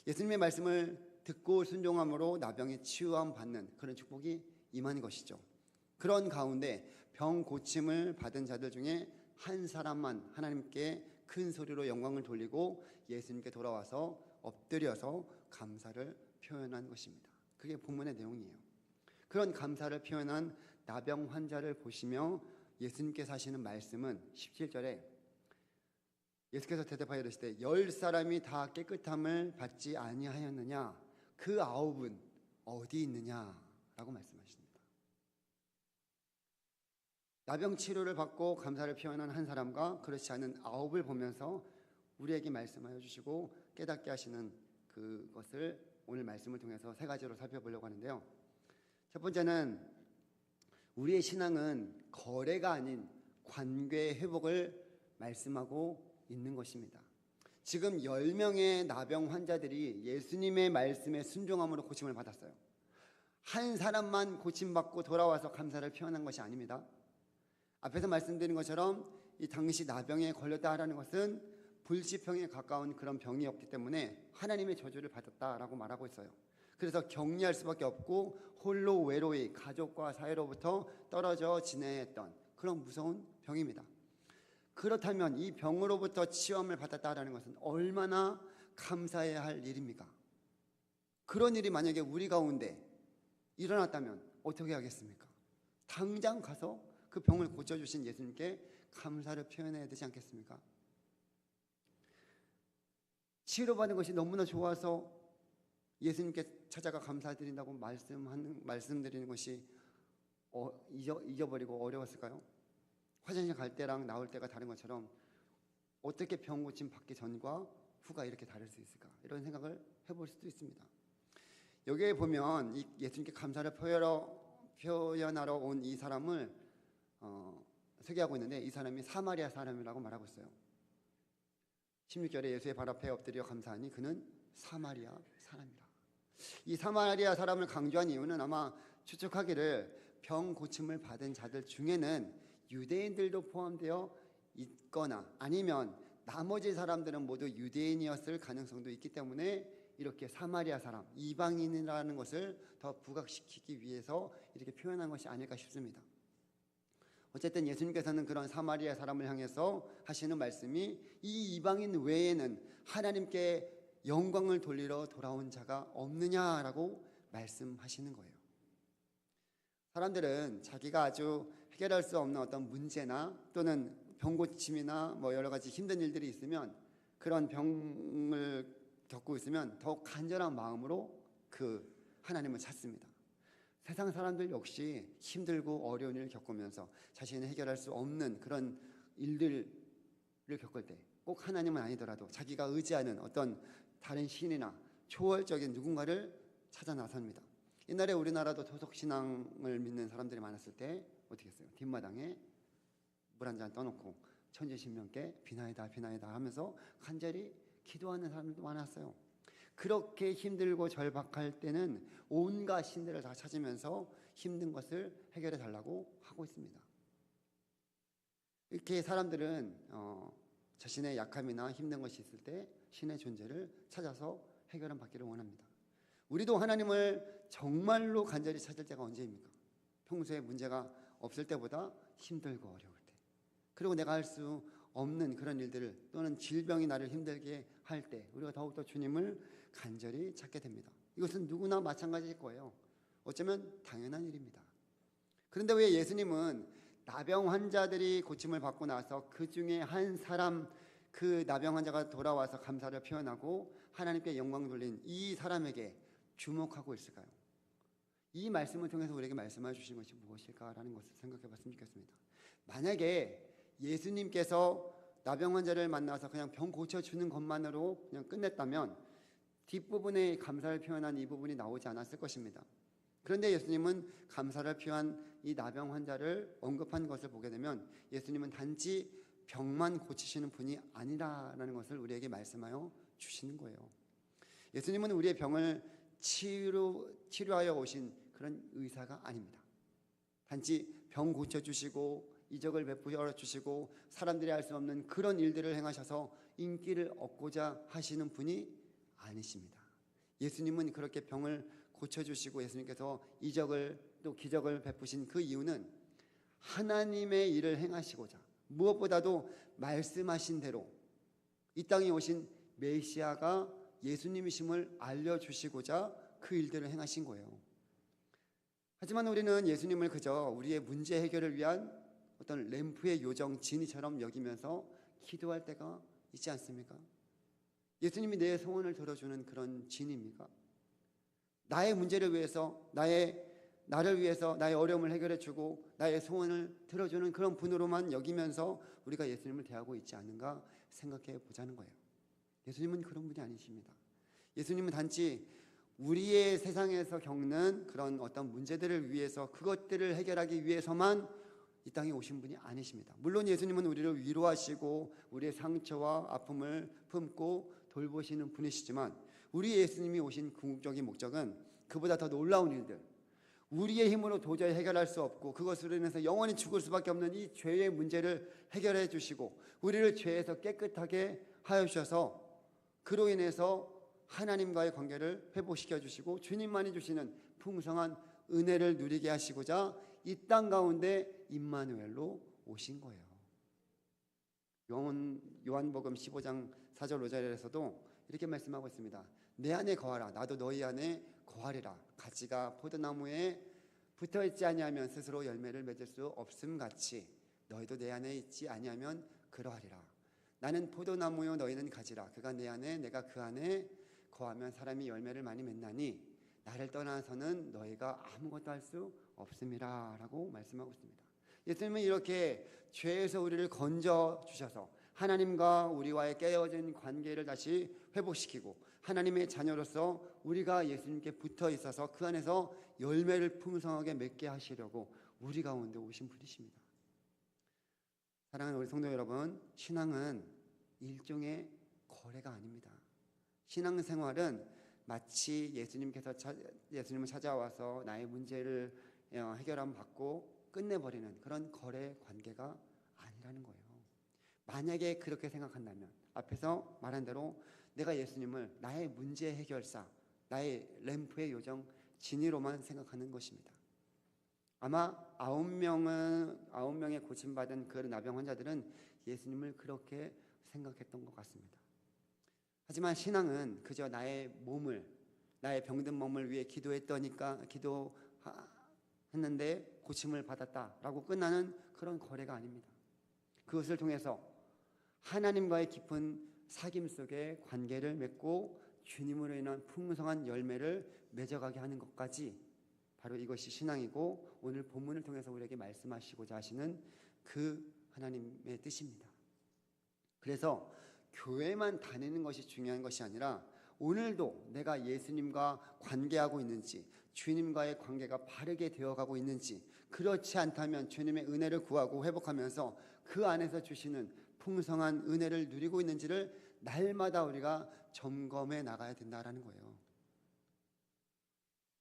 예수님의 말씀을 듣고 순종함으로 나병의 치유함 받는 그런 축복이 임한 것이죠. 그런 가운데 병 고침을 받은 자들 중에 한 사람만 하나님께 큰 소리로 영광을 돌리고 예수님께 돌아와서 엎드려서 감사를 표현한 것입니다. 그게 본문의 내용이에요. 그런 감사를 표현한 나병 환자를 보시며 예수님께서 하시는 말씀은 17절에 예수께서 대답하여 이르시되 10사람이 다 깨끗함을 받지 아니하였느냐 그 9은 어디 있느냐 라고 말씀하십니다. 나병 치료를 받고 감사를 표현한 한 사람과 그렇지 않은 9을 보면서 우리에게 말씀하여 주시고 깨닫게 하시는 그것을 오늘 말씀을 통해서 세 가지로 살펴보려고 하는데요. 첫 번째는 우리의 신앙은 거래가 아닌 관계의 회복을 말씀하고 있는 것입니다. 지금 10명의 나병 환자들이 예수님의 말씀에 순종함으로 고침을 받았어요. 한 사람만 고침받고 돌아와서 감사를 표현한 것이 아닙니다. 앞에서 말씀드린 것처럼 이 당시 나병에 걸렸다라는 것은 불치병에 가까운 그런 병이었기 때문에 하나님의 저주를 받았다라고 말하고 있어요. 그래서 격리할 수밖에 없고 홀로 외로이 가족과 사회로부터 떨어져 지내던 그런 무서운 병입니다. 그렇다면 이 병으로부터 치유함을 받았다라는 것은 얼마나 감사해야 할 일입니까? 그런 일이 만약에 우리 가운데 일어났다면 어떻게 하겠습니까? 당장 가서 그 병을 고쳐주신 예수님께 감사를 표현해야 되지 않겠습니까? 치료받는 것이 너무나 좋아서 예수님께 찾아가 감사드린다고 말씀드리는 것이 잊어버리고 어려웠을까요? 화장실 갈 때랑 나올 때가 다른 것처럼 어떻게 병 고침 받기 전과 후가 이렇게 다를 수 있을까? 이런 생각을 해볼 수도 있습니다. 여기에 보면 이 예수님께 감사를 표현하러 온 이 사람을 소개하고 있는데 이 사람이 사마리아 사람이라고 말하고 있어요. 16절에 예수의 발 앞에 엎드려 감사하니 그는 사마리아 사람이라. 이 사마리아 사람을 강조한 이유는 아마 추측하기를 병 고침을 받은 자들 중에는 유대인들도 포함되어 있거나 아니면 나머지 사람들은 모두 유대인이었을 가능성도 있기 때문에 이렇게 사마리아 사람, 이방인이라는 것을 더 부각시키기 위해서 이렇게 표현한 것이 아닐까 싶습니다. 어쨌든 예수님께서는 그런 사마리아 사람을 향해서 하시는 말씀이 이 이방인 외에는 하나님께 영광을 돌리러 돌아온 자가 없느냐라고 말씀하시는 거예요. 사람들은 자기가 아주 해결할 수 없는 어떤 문제나 또는 병고침이나 뭐 여러 가지 힘든 일들이 있으면 그런 병을 겪고 있으면 더욱 간절한 마음으로 그 하나님을 찾습니다. 세상 사람들 역시 힘들고 어려운 일을 겪으면서 자신이 해결할 수 없는 그런 일들을 겪을 때 꼭 하나님은 아니더라도 자기가 의지하는 어떤 다른 신이나 초월적인 누군가를 찾아 나섭니다. 옛날에 우리나라도 토속신앙을 믿는 사람들이 많았을 때 어떻게 했어요? 뒷마당에 물 한 잔 떠놓고 천지신명께 비나이다 비나이다 하면서 간절히 기도하는 사람들도 많았어요. 그렇게 힘들고 절박할 때는 온갖 신들을 다 찾으면서 힘든 것을 해결해 달라고 하고 있습니다. 이렇게 사람들은 자신의 약함이나 힘든 것이 있을 때 신의 존재를 찾아서 해결을 받기를 원합니다. 우리도 하나님을 정말로 간절히 찾을 때가 언제입니까? 평소에 문제가 없을 때보다 힘들고 어려울 때, 그리고 내가 할 수 없는 그런 일들을 또는 질병이 나를 힘들게 할 때 우리가 더욱더 주님을 간절히 찾게 됩니다. 이것은 누구나 마찬가지일 거예요. 어쩌면 당연한 일입니다. 그런데 왜 예수님은 나병 환자들이 고침을 받고 나서 그 중에 한 사람, 그 나병 환자가 돌아와서 감사를 표현하고 하나님께 영광 돌린 이 사람에게 주목하고 있을까요? 이 말씀을 통해서 우리에게 말씀해 주신 것이 무엇일까라는 것을 생각해 봤으면 좋겠습니다. 만약에 예수님께서 나병 환자를 만나서 그냥 병 고쳐주는 것만으로 그냥 끝냈다면 뒷부분에 감사를 표현한 이 부분이 나오지 않았을 것입니다. 그런데 예수님은 감사를 표한 이 나병 환자를 언급한 것을 보게 되면 예수님은 단지 병만 고치시는 분이 아니라는 것을 우리에게 말씀하여 주시는 거예요. 예수님은 우리의 병을 치료하여 오신 그런 의사가 아닙니다. 단지 병 고쳐주시고 이적을 베풀어 주시고 사람들이 할 수 없는 그런 일들을 행하셔서 인기를 얻고자 하시는 분이 아니십니다. 예수님은 그렇게 병을 고쳐주시고 예수님께서 이적을 또 기적을 베푸신 그 이유는 하나님의 일을 행하시고자, 무엇보다도 말씀하신 대로 이 땅에 오신 메시아가 예수님이심을 알려주시고자 그 일들을 행하신 거예요. 하지만 우리는 예수님을 그저 우리의 문제 해결을 위한 어떤 램프의 요정 지니처럼 여기면서 기도할 때가 있지 않습니까? 예수님이 내 소원을 들어주는 그런 지니입니까? 나의 문제를 위해서, 나를 위해서 나의 어려움을 해결해주고 나의 소원을 들어주는 그런 분으로만 여기면서 우리가 예수님을 대하고 있지 않은가 생각해 보자는 거예요. 예수님은 그런 분이 아니십니다. 예수님은 단지 우리의 세상에서 겪는 그런 어떤 문제들을 위해서, 그것들을 해결하기 위해서만 이 땅에 오신 분이 아니십니다. 물론 예수님은 우리를 위로하시고 우리의 상처와 아픔을 품고 돌보시는 분이시지만 우리 예수님이 오신 궁극적인 목적은 그보다 더 놀라운 일들, 우리의 힘으로 도저히 해결할 수 없고 그것으로 인해서 영원히 죽을 수밖에 없는 이 죄의 문제를 해결해 주시고 우리를 죄에서 깨끗하게 하여 주셔서 그로 인해서 하나님과의 관계를 회복시켜 주시고 주님만이 주시는 풍성한 은혜를 누리게 하시고자 이 땅 가운데 임마누엘로 오신 거예요. 요한복음 15장 4절 5절에서도 이렇게 말씀하고 있습니다. 내 안에 거하라, 나도 너희 안에 거하리라. 가지가 포도나무에 붙어있지 아니하면 스스로 열매를 맺을 수 없음 같이 너희도 내 안에 있지 아니하면 그러하리라. 나는 포도나무요 너희는 가지라. 그가 내 안에 내가 그 안에 거하면 사람이 열매를 많이 맺나니 나를 떠나서는 너희가 아무것도 할 수 없음이라 라고 말씀하고 있습니다. 예수님은 이렇게 죄에서 우리를 건져 주셔서 하나님과 우리와의 깨어진 관계를 다시 회복시키고 하나님의 자녀로서 우리가 예수님께 붙어 있어서 그 안에서 열매를 풍성하게 맺게 하시려고 우리 가운데 오신 분이십니다. 사랑하는 우리 성도 여러분, 신앙은 일종의 거래가 아닙니다. 신앙생활은 마치 예수님을 찾아와서 나의 문제를 해결함 받고 끝내버리는 그런 거래 관계가 아니라는 거예요. 만약에 그렇게 생각한다면 앞에서 말한 대로 내가 예수님을 나의 문제 해결사, 나의 램프의 요정 진이로만 생각하는 것입니다. 아마 9명의 고침받은 그 나병 환자들은 예수님을 그렇게 생각했던 것 같습니다. 하지만 신앙은 그저 나의 병든 몸을 위해 기도했는데 고침을 받았다라고 끝나는 그런 거래가 아닙니다. 그것을 통해서 하나님과의 깊은 사귐 속에 관계를 맺고 주님으로 인한 풍성한 열매를 맺어가게 하는 것까지 바로 이것이 신앙이고 오늘 본문을 통해서 우리에게 말씀하시고자 하시는 그 하나님의 뜻입니다. 그래서 교회만 다니는 것이 중요한 것이 아니라 오늘도 내가 예수님과 관계하고 있는지, 주님과의 관계가 바르게 되어가고 있는지, 그렇지 않다면 주님의 은혜를 구하고 회복하면서 그 안에서 주시는 풍성한 은혜를 누리고 있는지를 날마다 우리가 점검해 나가야 된다라는 거예요.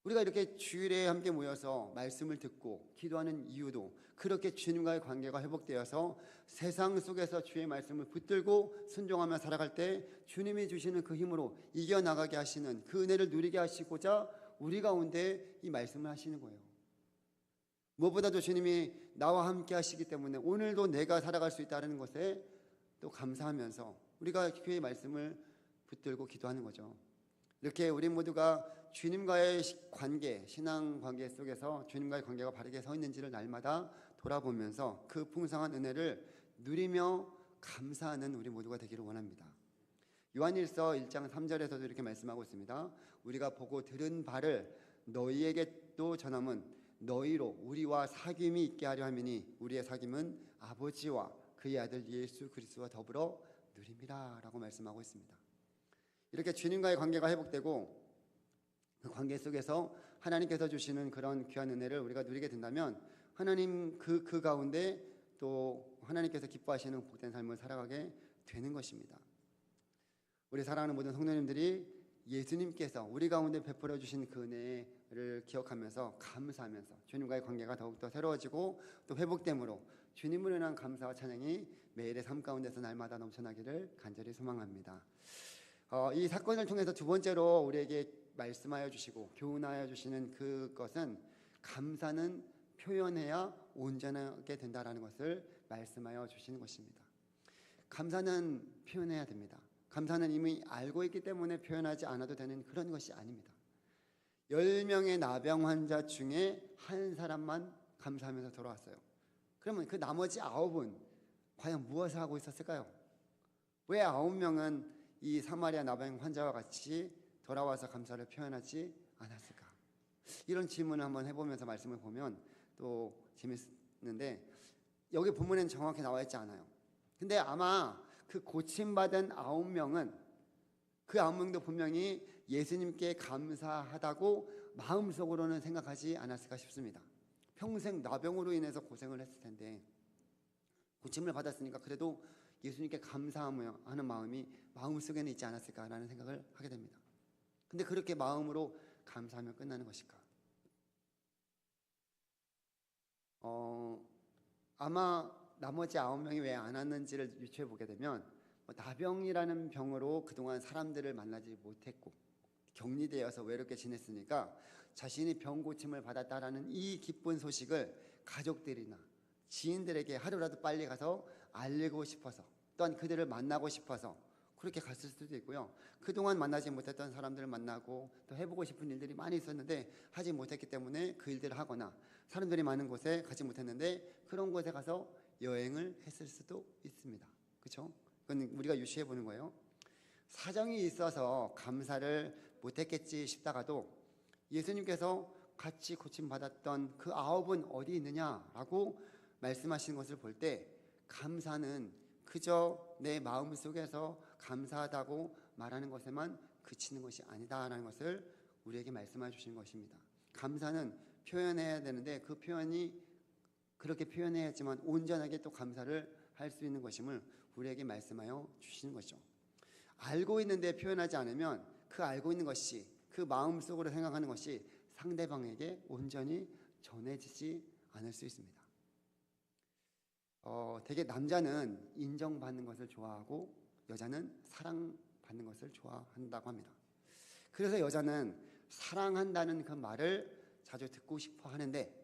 우리가 이렇게 주일에 함께 모여서 말씀을 듣고 기도하는 이유도 그렇게 주님과의 관계가 회복되어서 세상 속에서 주의 말씀을 붙들고 순종하며 살아갈 때 주님이 주시는 그 힘으로 이겨나가게 하시는 그 은혜를 누리게 하시고자 우리 가운데 이 말씀을 하시는 거예요. 무엇보다도 주님이 나와 함께 하시기 때문에 오늘도 내가 살아갈 수 있다는 것에 또 감사하면서 우리가 교회의 말씀을 붙들고 기도하는 거죠. 이렇게 우리 모두가 주님과의 관계, 신앙 관계 속에서 주님과의 관계가 바르게 서 있는지를 날마다 돌아보면서 그 풍성한 은혜를 누리며 감사하는 우리 모두가 되기를 원합니다. 요한일서 1장 3절에서도 이렇게 말씀하고 있습니다. 우리가 보고 들은 바를 너희에게 또 전함은 너희로 우리와 사귐이 있게 하려 함이니 우리의 사귐은 아버지와 그의 아들 예수 그리스도와 더불어 누림이라 라고 말씀하고 있습니다. 이렇게 주님과의 관계가 회복되고 그 관계 속에서 하나님께서 주시는 그런 귀한 은혜를 우리가 누리게 된다면 하나님 그 가운데 또 하나님께서 기뻐하시는 복된 삶을 살아가게 되는 것입니다. 우리 사랑하는 모든 성도님들이 예수님께서 우리 가운데 베풀어 주신 그 은혜를 기억하면서 감사하면서 주님과의 관계가 더욱더 새로워지고 또 회복됨으로 주님을 인한 감사와 찬양이 매일의 삶 가운데서 날마다 넘쳐나기를 간절히 소망합니다. 이 사건을 통해서 두 번째로 우리에게 말씀하여 주시고 교훈하여 주시는 그것은 감사는 표현해야 온전하게 된다라는 것을 말씀하여 주시는 것입니다. 감사는 표현해야 됩니다. 감사는 이미 알고 있기 때문에 표현하지 않아도 되는 그런 것이 아닙니다. 10명의 나병 환자 중에 한 사람만 감사하면서 돌아왔어요. 그러면 그 나머지 9은 과연 무엇을 하고 있었을까요? 왜 9명은 이 사마리아 나병 환자와 같이 돌아와서 감사를 표현하지 않았을까? 이런 질문을 한번 해보면서 말씀을 보면 또 재밌는데 여기 본문에는 정확히 나와 있지 않아요. 근데 아마 그 고침받은 9명은 그 9명도 분명히 예수님께 감사하다고 마음속으로는 생각하지 않았을까 싶습니다. 평생 나병으로 인해서 고생을 했을 텐데 고침을 받았으니까 그래도 예수님께 감사하는 마음이 마음속에는 있지 않았을까라는 생각을 하게 됩니다. 근데 그렇게 마음으로 감사하며 끝나는 것일까? 아마 나머지 9명이 왜 안 왔는지를 유추해 보게 되면 나병이라는 병으로 그동안 사람들을 만나지 못했고 격리되어서 외롭게 지냈으니까 자신이 병 고침을 받았다라는 이 기쁜 소식을 가족들이나 지인들에게 하루라도 빨리 가서 알리고 싶어서 또한 그들을 만나고 싶어서 그렇게 갔을 수도 있고요. 그동안 만나지 못했던 사람들을 만나고 또 해보고 싶은 일들이 많이 있었는데 하지 못했기 때문에 그 일들을 하거나 사람들이 많은 곳에 가지 못했는데 그런 곳에 가서 여행을 했을 수도 있습니다. 그렇죠? 그건 우리가 유추해 보는 거예요. 사정이 있어서 감사를 못했겠지 싶다가도 예수님께서 같이 고침받았던 그 9은 어디 있느냐라고 말씀하시는 것을 볼 때 감사는 그저 내 마음속에서 감사하다고 말하는 것에만 그치는 것이 아니다라는 것을 우리에게 말씀해 주시는 것입니다. 감사는 표현해야 되는데 그 표현이 그렇게 표현해야지만 온전하게 또 감사를 할 수 있는 것임을 우리에게 말씀하여 주시는 것이죠. 알고 있는데 표현하지 않으면 그 알고 있는 것이, 그 마음속으로 생각하는 것이 상대방에게 온전히 전해지지 않을 수 있습니다. 되게 남자는 인정받는 것을 좋아하고 여자는 사랑받는 것을 좋아한다고 합니다. 그래서 여자는 사랑한다는 그 말을 자주 듣고 싶어 하는데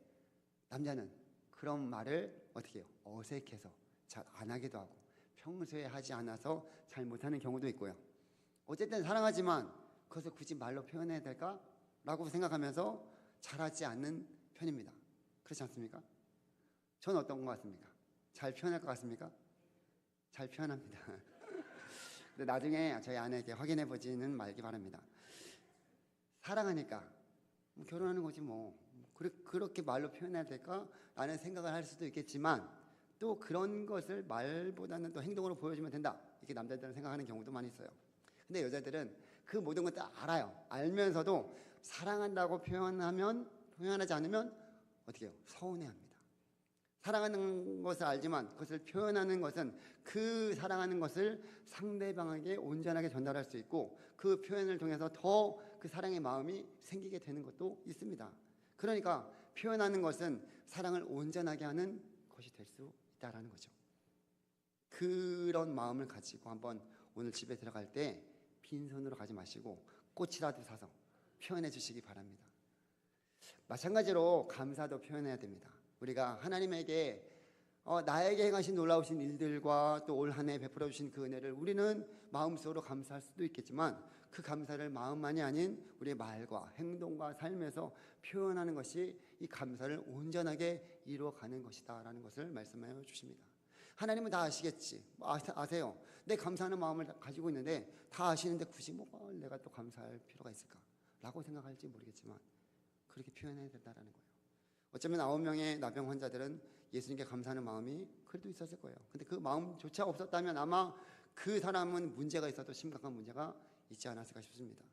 남자는 그런 말을 어떻게 해요? 어색해서 잘 안 하기도 하고 평소에 하지 않아서 잘 못하는 경우도 있고요. 어쨌든 사랑하지만 그것을 굳이 말로 표현해야 될까? 라고 생각하면서 잘하지 않는 편입니다. 그렇지 않습니까? 저는 어떤 것 같습니까? 잘 표현할 것 같습니까? 잘 표현합니다. 근데 나중에 저희 아내에게 확인해 보지는 말기 바랍니다. 사랑하니까 결혼하는 거지 뭐 그렇게 말로 표현해야 될까? 라는 생각을 할 수도 있겠지만 또 그런 것을 말보다는 또 행동으로 보여주면 된다, 이렇게 남자들은 생각하는 경우도 많이 있어요. 근데 여자들은 그 모든 것들 알아요. 알면서도 사랑한다고 표현하지 않으면 어떻게 해요? 서운해합니다. 사랑하는 것을 알지만 그것을 표현하는 것은 그 사랑하는 것을 상대방에게 온전하게 전달할 수 있고 그 표현을 통해서 더 그 사랑의 마음이 생기게 되는 것도 있습니다. 그러니까 표현하는 것은 사랑을 온전하게 하는 것이 될 수 있다라는 거죠. 그런 마음을 가지고 한번 오늘 집에 들어갈 때 빈손으로 가지 마시고 꽃이라도 사서 표현해 주시기 바랍니다. 마찬가지로 감사도 표현해야 됩니다. 우리가 하나님에게 나에게 행하신 놀라우신 일들과 또 올 한 해 베풀어 주신 그 은혜를 우리는 마음속으로 감사할 수도 있겠지만 그 감사를 마음만이 아닌 우리의 말과 행동과 삶에서 표현하는 것이 이 감사를 온전하게 이루어가는 것이다 라는 것을 말씀하여 주십니다. 하나님은 다 아시겠지, 아세요. 내 감사하는 마음을 가지고 있는데 다 아시는데 굳이 내가 또 감사할 필요가 있을까 라고 생각할지 모르겠지만 그렇게 표현해야 된다는 거예요. 어쩌면 9명의 나병 환자들은 예수님께 감사하는 마음이 그래도 있었을 거예요. 근데 그 마음조차 없었다면 아마 그 사람은 문제가 있어도 심각한 문제가 있지 않았을까 싶습니다.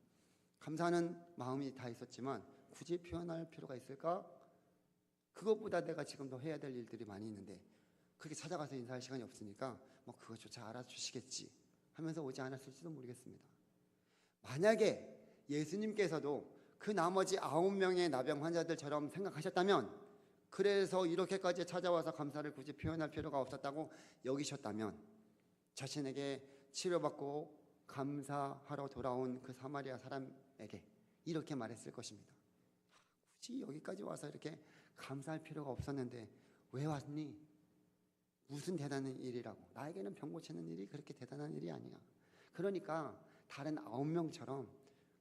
감사하는 마음이 다 있었지만 굳이 표현할 필요가 있을까? 그것보다 내가 지금 더 해야 될 일들이 많이 있는데 그렇게 찾아가서 인사할 시간이 없으니까 그것조차 알아주시겠지 하면서 오지 않았을지도 모르겠습니다. 만약에 예수님께서도 그 나머지 9명의 나병 환자들처럼 생각하셨다면, 그래서 이렇게까지 찾아와서 감사를 굳이 표현할 필요가 없었다고 여기셨다면 자신에게 치료받고 감사하러 돌아온 그 사마리아 사람에게 이렇게 말했을 것입니다. 굳이 여기까지 와서 이렇게 감사할 필요가 없었는데 왜 왔니? 무슨 대단한 일이라고. 나에게는 병 고치는 일이 그렇게 대단한 일이 아니야. 그러니까 다른 9명처럼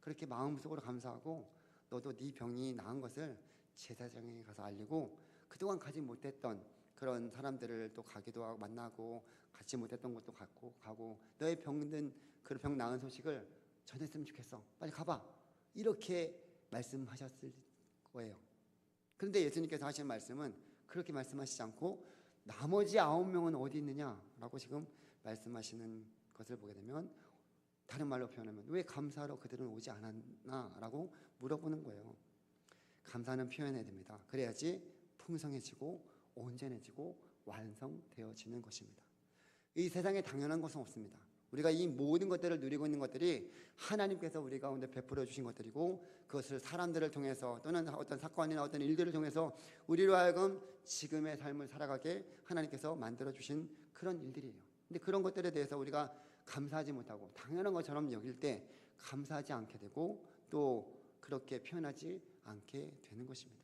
그렇게 마음속으로 감사하고 너도 네 병이 나은 것을 제사장에 가서 알리고 그동안 가지 못했던 그런 사람들을 또 가기도 하고 만나고 갖지 못했던 것도 가고 너의 병든 그 병 나은 소식을 전했으면 좋겠어. 빨리 가봐. 이렇게 말씀하셨을 거예요. 그런데 예수님께서 하신 말씀은 그렇게 말씀하시지 않고 나머지 9명은 어디 있느냐라고 지금 말씀하시는 것을 보게 되면 다른 말로 표현하면 왜 감사하러 그들은 오지 않았나라고 물어보는 거예요. 감사는 표현해야 됩니다. 그래야지 풍성해지고 온전해지고 완성되어지는 것입니다. 이 세상에 당연한 것은 없습니다. 우리가 이 모든 것들을 누리고 있는 것들이 하나님께서 우리 가운데 베풀어 주신 것들이고 그것을 사람들을 통해서 또는 어떤 사건이나 어떤 일들을 통해서 우리로 하여금 지금의 삶을 살아가게 하나님께서 만들어 주신 그런 일들이에요. 근데 그런 것들에 대해서 우리가 감사하지 못하고 당연한 것처럼 여길 때 감사하지 않게 되고 또 그렇게 표현하지 않게 되는 것입니다.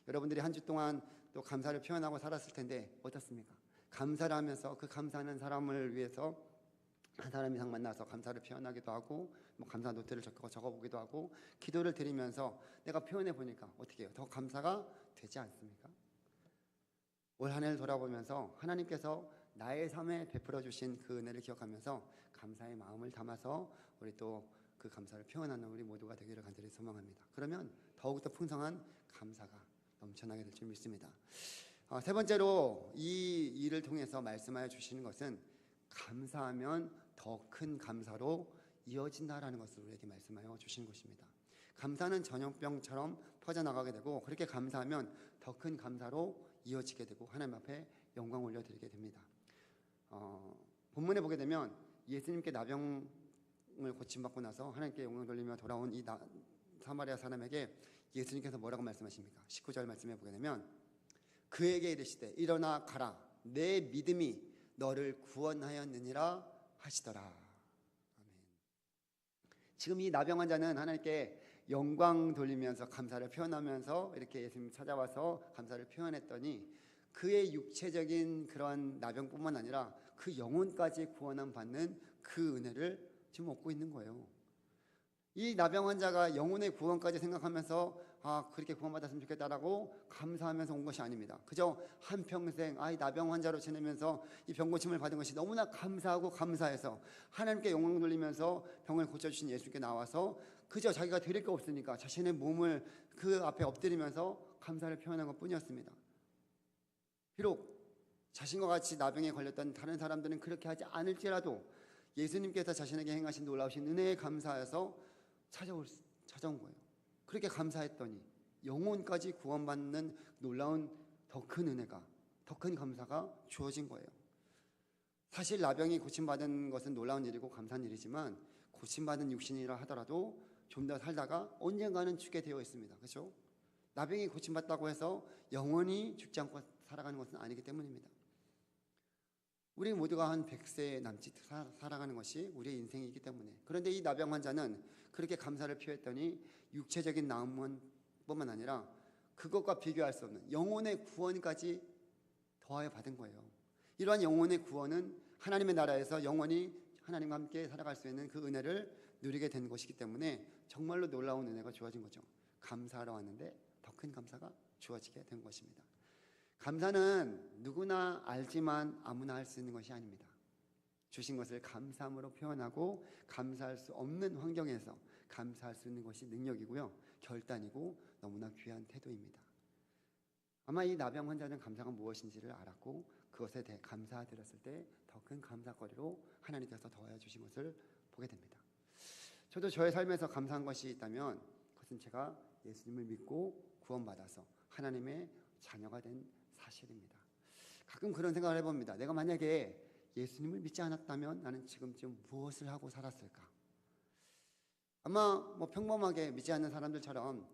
여러분들이 한 주 동안 또 감사를 표현하고 살았을 텐데 어떻습니까? 감사를 하면서 그 감사하는 사람을 위해서 한 사람 이상 만나서 감사를 표현하기도 하고 감사 노트를 적어보기도 하고 기도를 드리면서 내가 표현해 보니까 어떻게 해요? 더 감사가 되지 않습니까? 올 한 해를 돌아보면서 하나님께서 나의 삶에 베풀어 주신 그 은혜를 기억하면서 감사의 마음을 담아서 우리 또 그 감사를 표현하는 우리 모두가 되기를 간절히 소망합니다. 그러면 더욱더 풍성한 감사가 넘쳐나게 될 줄 믿습니다. 세 번째로 이 일을 통해서 말씀하여 주시는 것은 감사하면 더 큰 감사로 이어진다라는 것을 우리에게 말씀하여 주시는 것입니다. 감사는 전염병처럼 퍼져나가게 되고 그렇게 감사하면 더 큰 감사로 이어지게 되고 하나님 앞에 영광 올려드리게 됩니다. 본문에 보게 되면 예수님께 나병을 고침받고 나서 하나님께 영광 돌리며 돌아온 이 사마리아 사람에게 예수님께서 뭐라고 말씀하십니까? 19절 말씀에 보게 되면 그에게 이르시되 일어나 가라 내 믿음이 너를 구원하였느니라 하시더라. 아멘. 지금 이 나병 환자는 하나님께 영광 돌리면서 감사를 표현하면서 이렇게 예수님 찾아와서 감사를 표현했더니 그의 육체적인 그런 나병뿐만 아니라 그 영혼까지 구원함 받는 그 은혜를 지금 얻고 있는 거예요. 이 나병 환자가 영혼의 구원까지 생각하면서 그렇게 구원받았으면 좋겠다라고 감사하면서 온 것이 아닙니다. 그저 한평생 이 나병 환자로 지내면서 이 병 고침을 받은 것이 너무나 감사하고 감사해서 하나님께 영광 돌리면서 병을 고쳐주신 예수님께 나와서 그저 자기가 드릴 게 없으니까 자신의 몸을 그 앞에 엎드리면서 감사를 표현한 것뿐이었습니다. 비록 자신과 같이 나병에 걸렸던 다른 사람들은 그렇게 하지 않을지라도 예수님께서 자신에게 행하신 놀라우신 은혜에 감사해서 찾아온 거예요. 그렇게 감사했더니 영혼까지 구원받는 놀라운 더 큰 은혜가, 더 큰 감사가 주어진 거예요. 사실 나병이 고침받은 것은 놀라운 일이고 감사한 일이지만 고침받은 육신이라 하더라도 좀 더 살다가 언젠가는 죽게 되어 있습니다. 그렇죠? 나병이 고침받다고 해서 영원히 죽지 않고 살아가는 것은 아니기 때문입니다. 우리 모두가 한 100세 남짓 살아가는 것이 우리의 인생이기 때문에. 그런데 이 나병 환자는 그렇게 감사를 표했더니 육체적인 나음뿐만 아니라 그것과 비교할 수 없는 영혼의 구원까지 더하여 받은 거예요. 이러한 영혼의 구원은 하나님의 나라에서 영원히 하나님과 함께 살아갈 수 있는 그 은혜를 누리게 된 것이기 때문에 정말로 놀라운 은혜가 주어진 거죠. 감사하러 왔는데 더 큰 감사가 주어지게 된 것입니다. 감사는 누구나 알지만 아무나 할 수 있는 것이 아닙니다. 주신 것을 감사함으로 표현하고 감사할 수 없는 환경에서 감사할 수 있는 것이 능력이고요. 결단이고 너무나 귀한 태도입니다. 아마 이 나병 환자는 감사가 무엇인지를 알았고 그것에 대해 감사드렸을 때 더 큰 감사거리로 하나님께서 더하여 주신 것을 보게 됩니다. 저도 저의 삶에서 감사한 것이 있다면 그것은 제가 예수님을 믿고 구원받아서 하나님의 자녀가 된 사실입니다. 가끔 그런 생각을 해봅니다. 내가 만약에 예수님을 믿지 않았다면 나는 지금쯤 무엇을 하고 살았을까? 아마 평범하게 믿지 않는 사람들처럼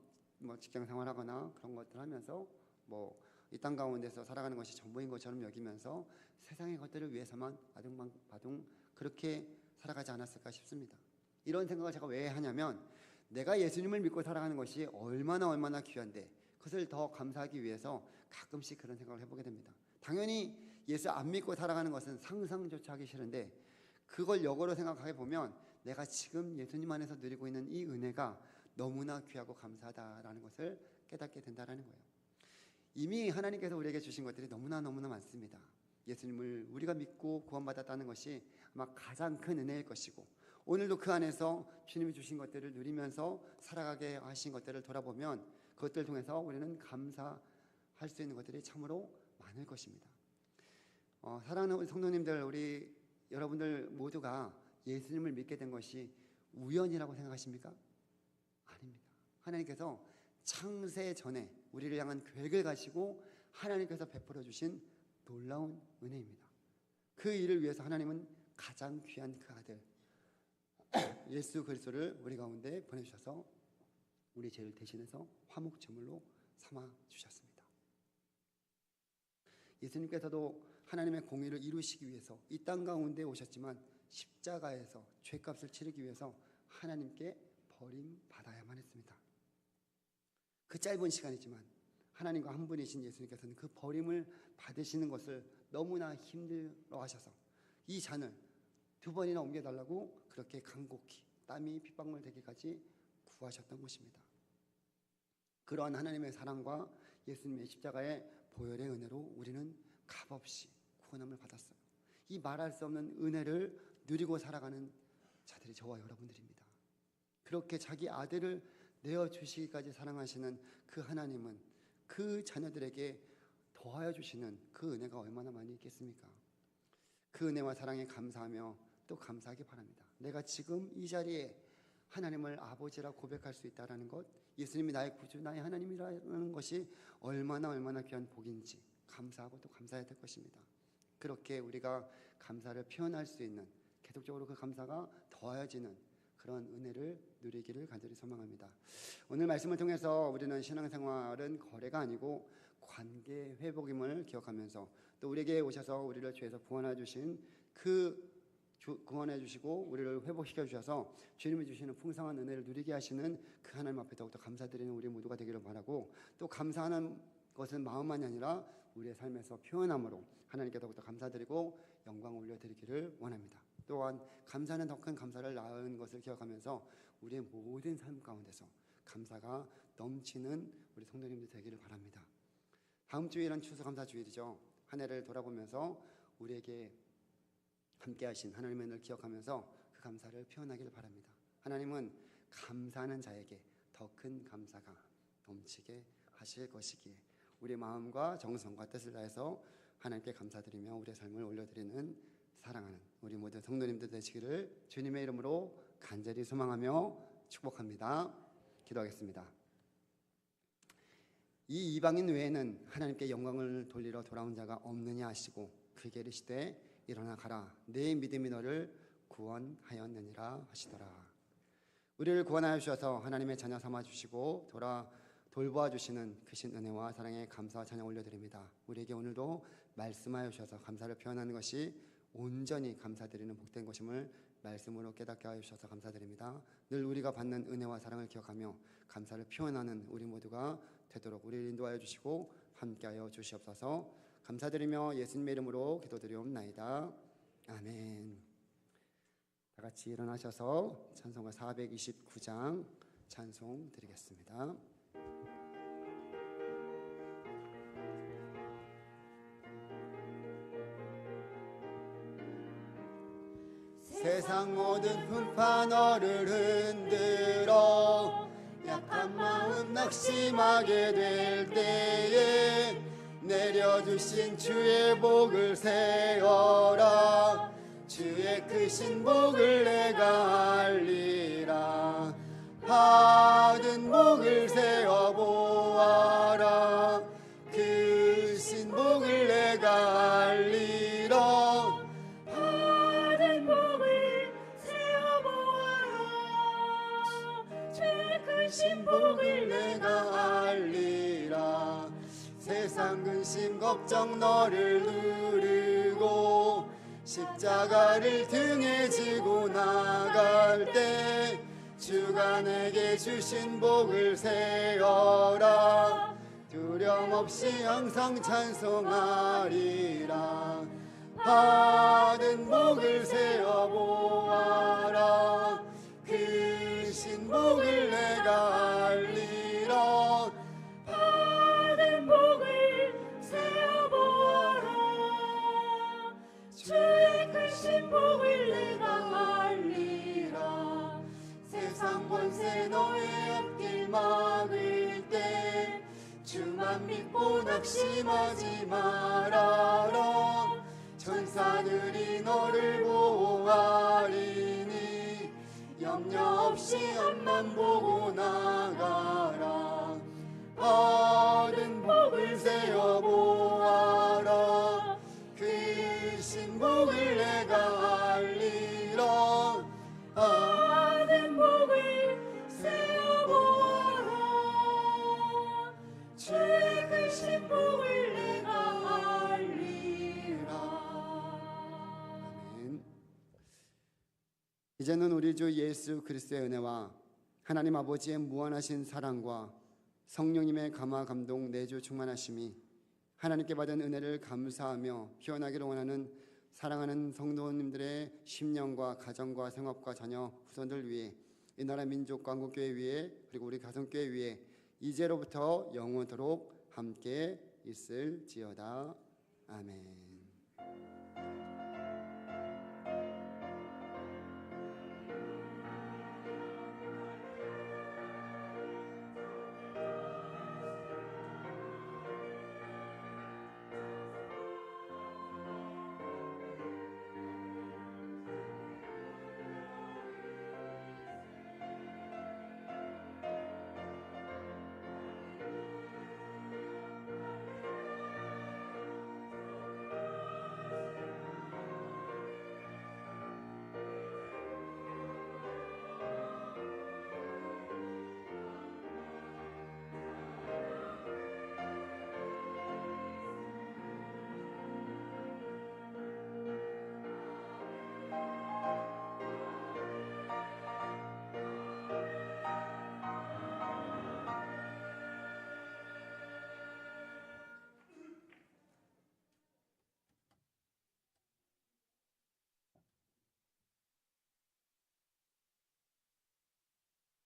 직장 생활하거나 그런 것들 하면서 이 땅 가운데서 살아가는 것이 전부인 것처럼 여기면서 세상의 것들을 위해서만 바둥바둥 그렇게 살아가지 않았을까 싶습니다. 이런 생각을 제가 왜 하냐면 내가 예수님을 믿고 살아가는 것이 얼마나 귀한데 그것을 더 감사하기 위해서 가끔씩 그런 생각을 해보게 됩니다. 당연히 예수 안 믿고 살아가는 것은 상상조차 하기 싫은데 그걸 역으로 생각해 보면 내가 지금 예수님 안에서 누리고 있는 이 은혜가 너무나 귀하고 감사하다라는 것을 깨닫게 된다는 거예요. 이미 하나님께서 우리에게 주신 것들이 너무나 많습니다. 예수님을 우리가 믿고 구원받았다는 것이 아마 가장 큰 은혜일 것이고 오늘도 그 안에서 주님이 주신 것들을 누리면서 살아가게 하신 것들을 돌아보면 그것들을 통해서 우리는 감사할 수 있는 것들이 참으로 많을 것입니다. 사랑하는 우리 성도님들, 우리 여러분들 모두가 예수님을 믿게 된 것이 우연이라고 생각하십니까? 아닙니다. 하나님께서 창세 전에 우리를 향한 계획을 가지고 하나님께서 베풀어 주신 놀라운 은혜입니다. 그 일을 위해서 하나님은 가장 귀한 그 아들 예수 그리스도를 우리 가운데 보내주셔서 우리 죄를 대신해서 화목 제물로 삼아 주셨습니다. 예수님께서도 하나님의 공의를 이루시기 위해서 이 땅 가운데 오셨지만 십자가에서 죄값을 치르기 위해서 하나님께 버림받아야만 했습니다. 그 짧은 시간이지만 하나님과 한 분이신 예수님께서는 그 버림을 받으시는 것을 너무나 힘들어하셔서 이 잔을 2번이나 옮겨달라고 그렇게 간곡히 땀이 핏방울 되기까지 구하셨던 것입니다. 그러한 하나님의 사랑과 예수님의 십자가의 보혈의 은혜로 우리는 값없이 구원함을 받았어요. 이 말할 수 없는 은혜를 누리고 살아가는 자들이 저와 여러분들입니다. 그렇게 자기 아들을 내어주시기까지 사랑하시는 그 하나님은 그 자녀들에게 더하여 주시는 그 은혜가 얼마나 많이 있겠습니까? 그 은혜와 사랑에 감사하며 또 감사하기 바랍니다. 내가 지금 이 자리에 하나님을 아버지라 고백할 수 있다는 것, 예수님이 나의 구주, 나의 하나님이라는 것이 얼마나 귀한 복인지 감사하고 또 감사해야 될 것입니다. 그렇게 우리가 감사를 표현할 수 있는, 계속적으로 그 감사가 더해지는 그런 은혜를 누리기를 간절히 소망합니다. 오늘 말씀을 통해서 우리는 신앙생활은 거래가 아니고 관계 회복임을 기억하면서, 또 우리에게 오셔서 우리를 죄에서 구원해 주신 구원해 주시고 우리를 회복시켜 주셔서 주님이 주시는 풍성한 은혜를 누리게 하시는 그 하나님 앞에 더욱더 감사드리는 우리 모두가 되기를 바라고, 또 감사하는 것은 마음만이 아니라 우리의 삶에서 표현함으로 하나님께 더욱더 감사드리고 영광 올려드리기를 원합니다. 또한 감사는 더 큰 감사를 낳은 것을 기억하면서 우리의 모든 삶 가운데서 감사가 넘치는 우리 성도님들 되기를 바랍니다. 다음 주일은 추수감사주일이죠. 한 해를 돌아보면서 우리에게 함께 하신 하나님의 은혜를 기억하면서 그 감사를 표현하기를 바랍니다. 하나님은 감사하는 자에게 더 큰 감사가 넘치게 하실 것이기에 우리의 마음과 정성과 뜻을 다해서 하나님께 감사드리며 우리의 삶을 올려드리는 사랑하는 우리 모든 성도님들 되시기를 주님의 이름으로 간절히 소망하며 축복합니다. 기도하겠습니다. 이 이방인 외에는 하나님께 영광을 돌리러 돌아온 자가 없느냐 하시고 그에게 이르시되 일어나 가라, 내 믿음이 너를 구원하였느니라 하시더라. 우리를 구원하여 주셔서 하나님의 자녀 삼아 주시고 돌보아 주시는 크신 은혜와 사랑에 감사와 찬양 올려드립니다. 우리에게 오늘도 말씀하여 주셔서 감사를 표현하는 것이 온전히 감사드리는 복된 것임을 말씀으로 깨닫게 하여 주셔서 감사드립니다. 늘 우리가 받는 은혜와 사랑을 기억하며 감사를 표현하는 우리 모두가 되도록 우리를 인도하여 주시고 함께하여 주시옵소서. 감사드리며 예수님의 이름으로 기도드리옵나이다. 아멘. 다 같이 일어나셔서 찬송가 429장 찬송 드리겠습니다. 세상 모든 풍파 너를 흔들어 약한 마음 낙심하게 될 때에 내려주신 주의 복을 세어라. 주의 크신 복을 내가 알리라. 받은 복을 세어 보아라. 크신 복을 내가 알리라. 받은 복을 세어 보아라. 주의 크신 복을 내가 알리라. 세상 근심 걱정 너를 누르고 십자가를 등에 지고 나갈 때 주가 내게 주신 복을 세어라. 두려움 없이 항상 찬송하리라. 받은 복을 세어 보아라. 크신 복을 내가 알리라. 받은 복을 세어 보아라. 주의 크신 복을 내가 알리라. 세상 권세 너의 앞길 막을 때 주만 믿고 낙심하지 말아라. 천사들이 너를 보호하리니 염려 없이 앞만 보고 나가라. 받은 복을 세어 보아라. 크신 복을 내가 알리라. 받은 복을 세어 보아라. 주의 크신 복을 내가 알리라. 아멘. 이제는 우리 주 예수 그리스도의 은혜와 하나님 아버지의 무한하신 사랑과 성령님의 감화 감동 내주 충만하심이 하나님께 받은 은혜를 감사하며 표현하기를 원하는 사랑하는 성도님들의 심령과 가정과 생업과 자녀 후손들 위해 이 나라 민족과 한국교회 위에 그리고 우리 가정교회 위에 이제로부터 영원토록 함께 있을지어다. 아멘.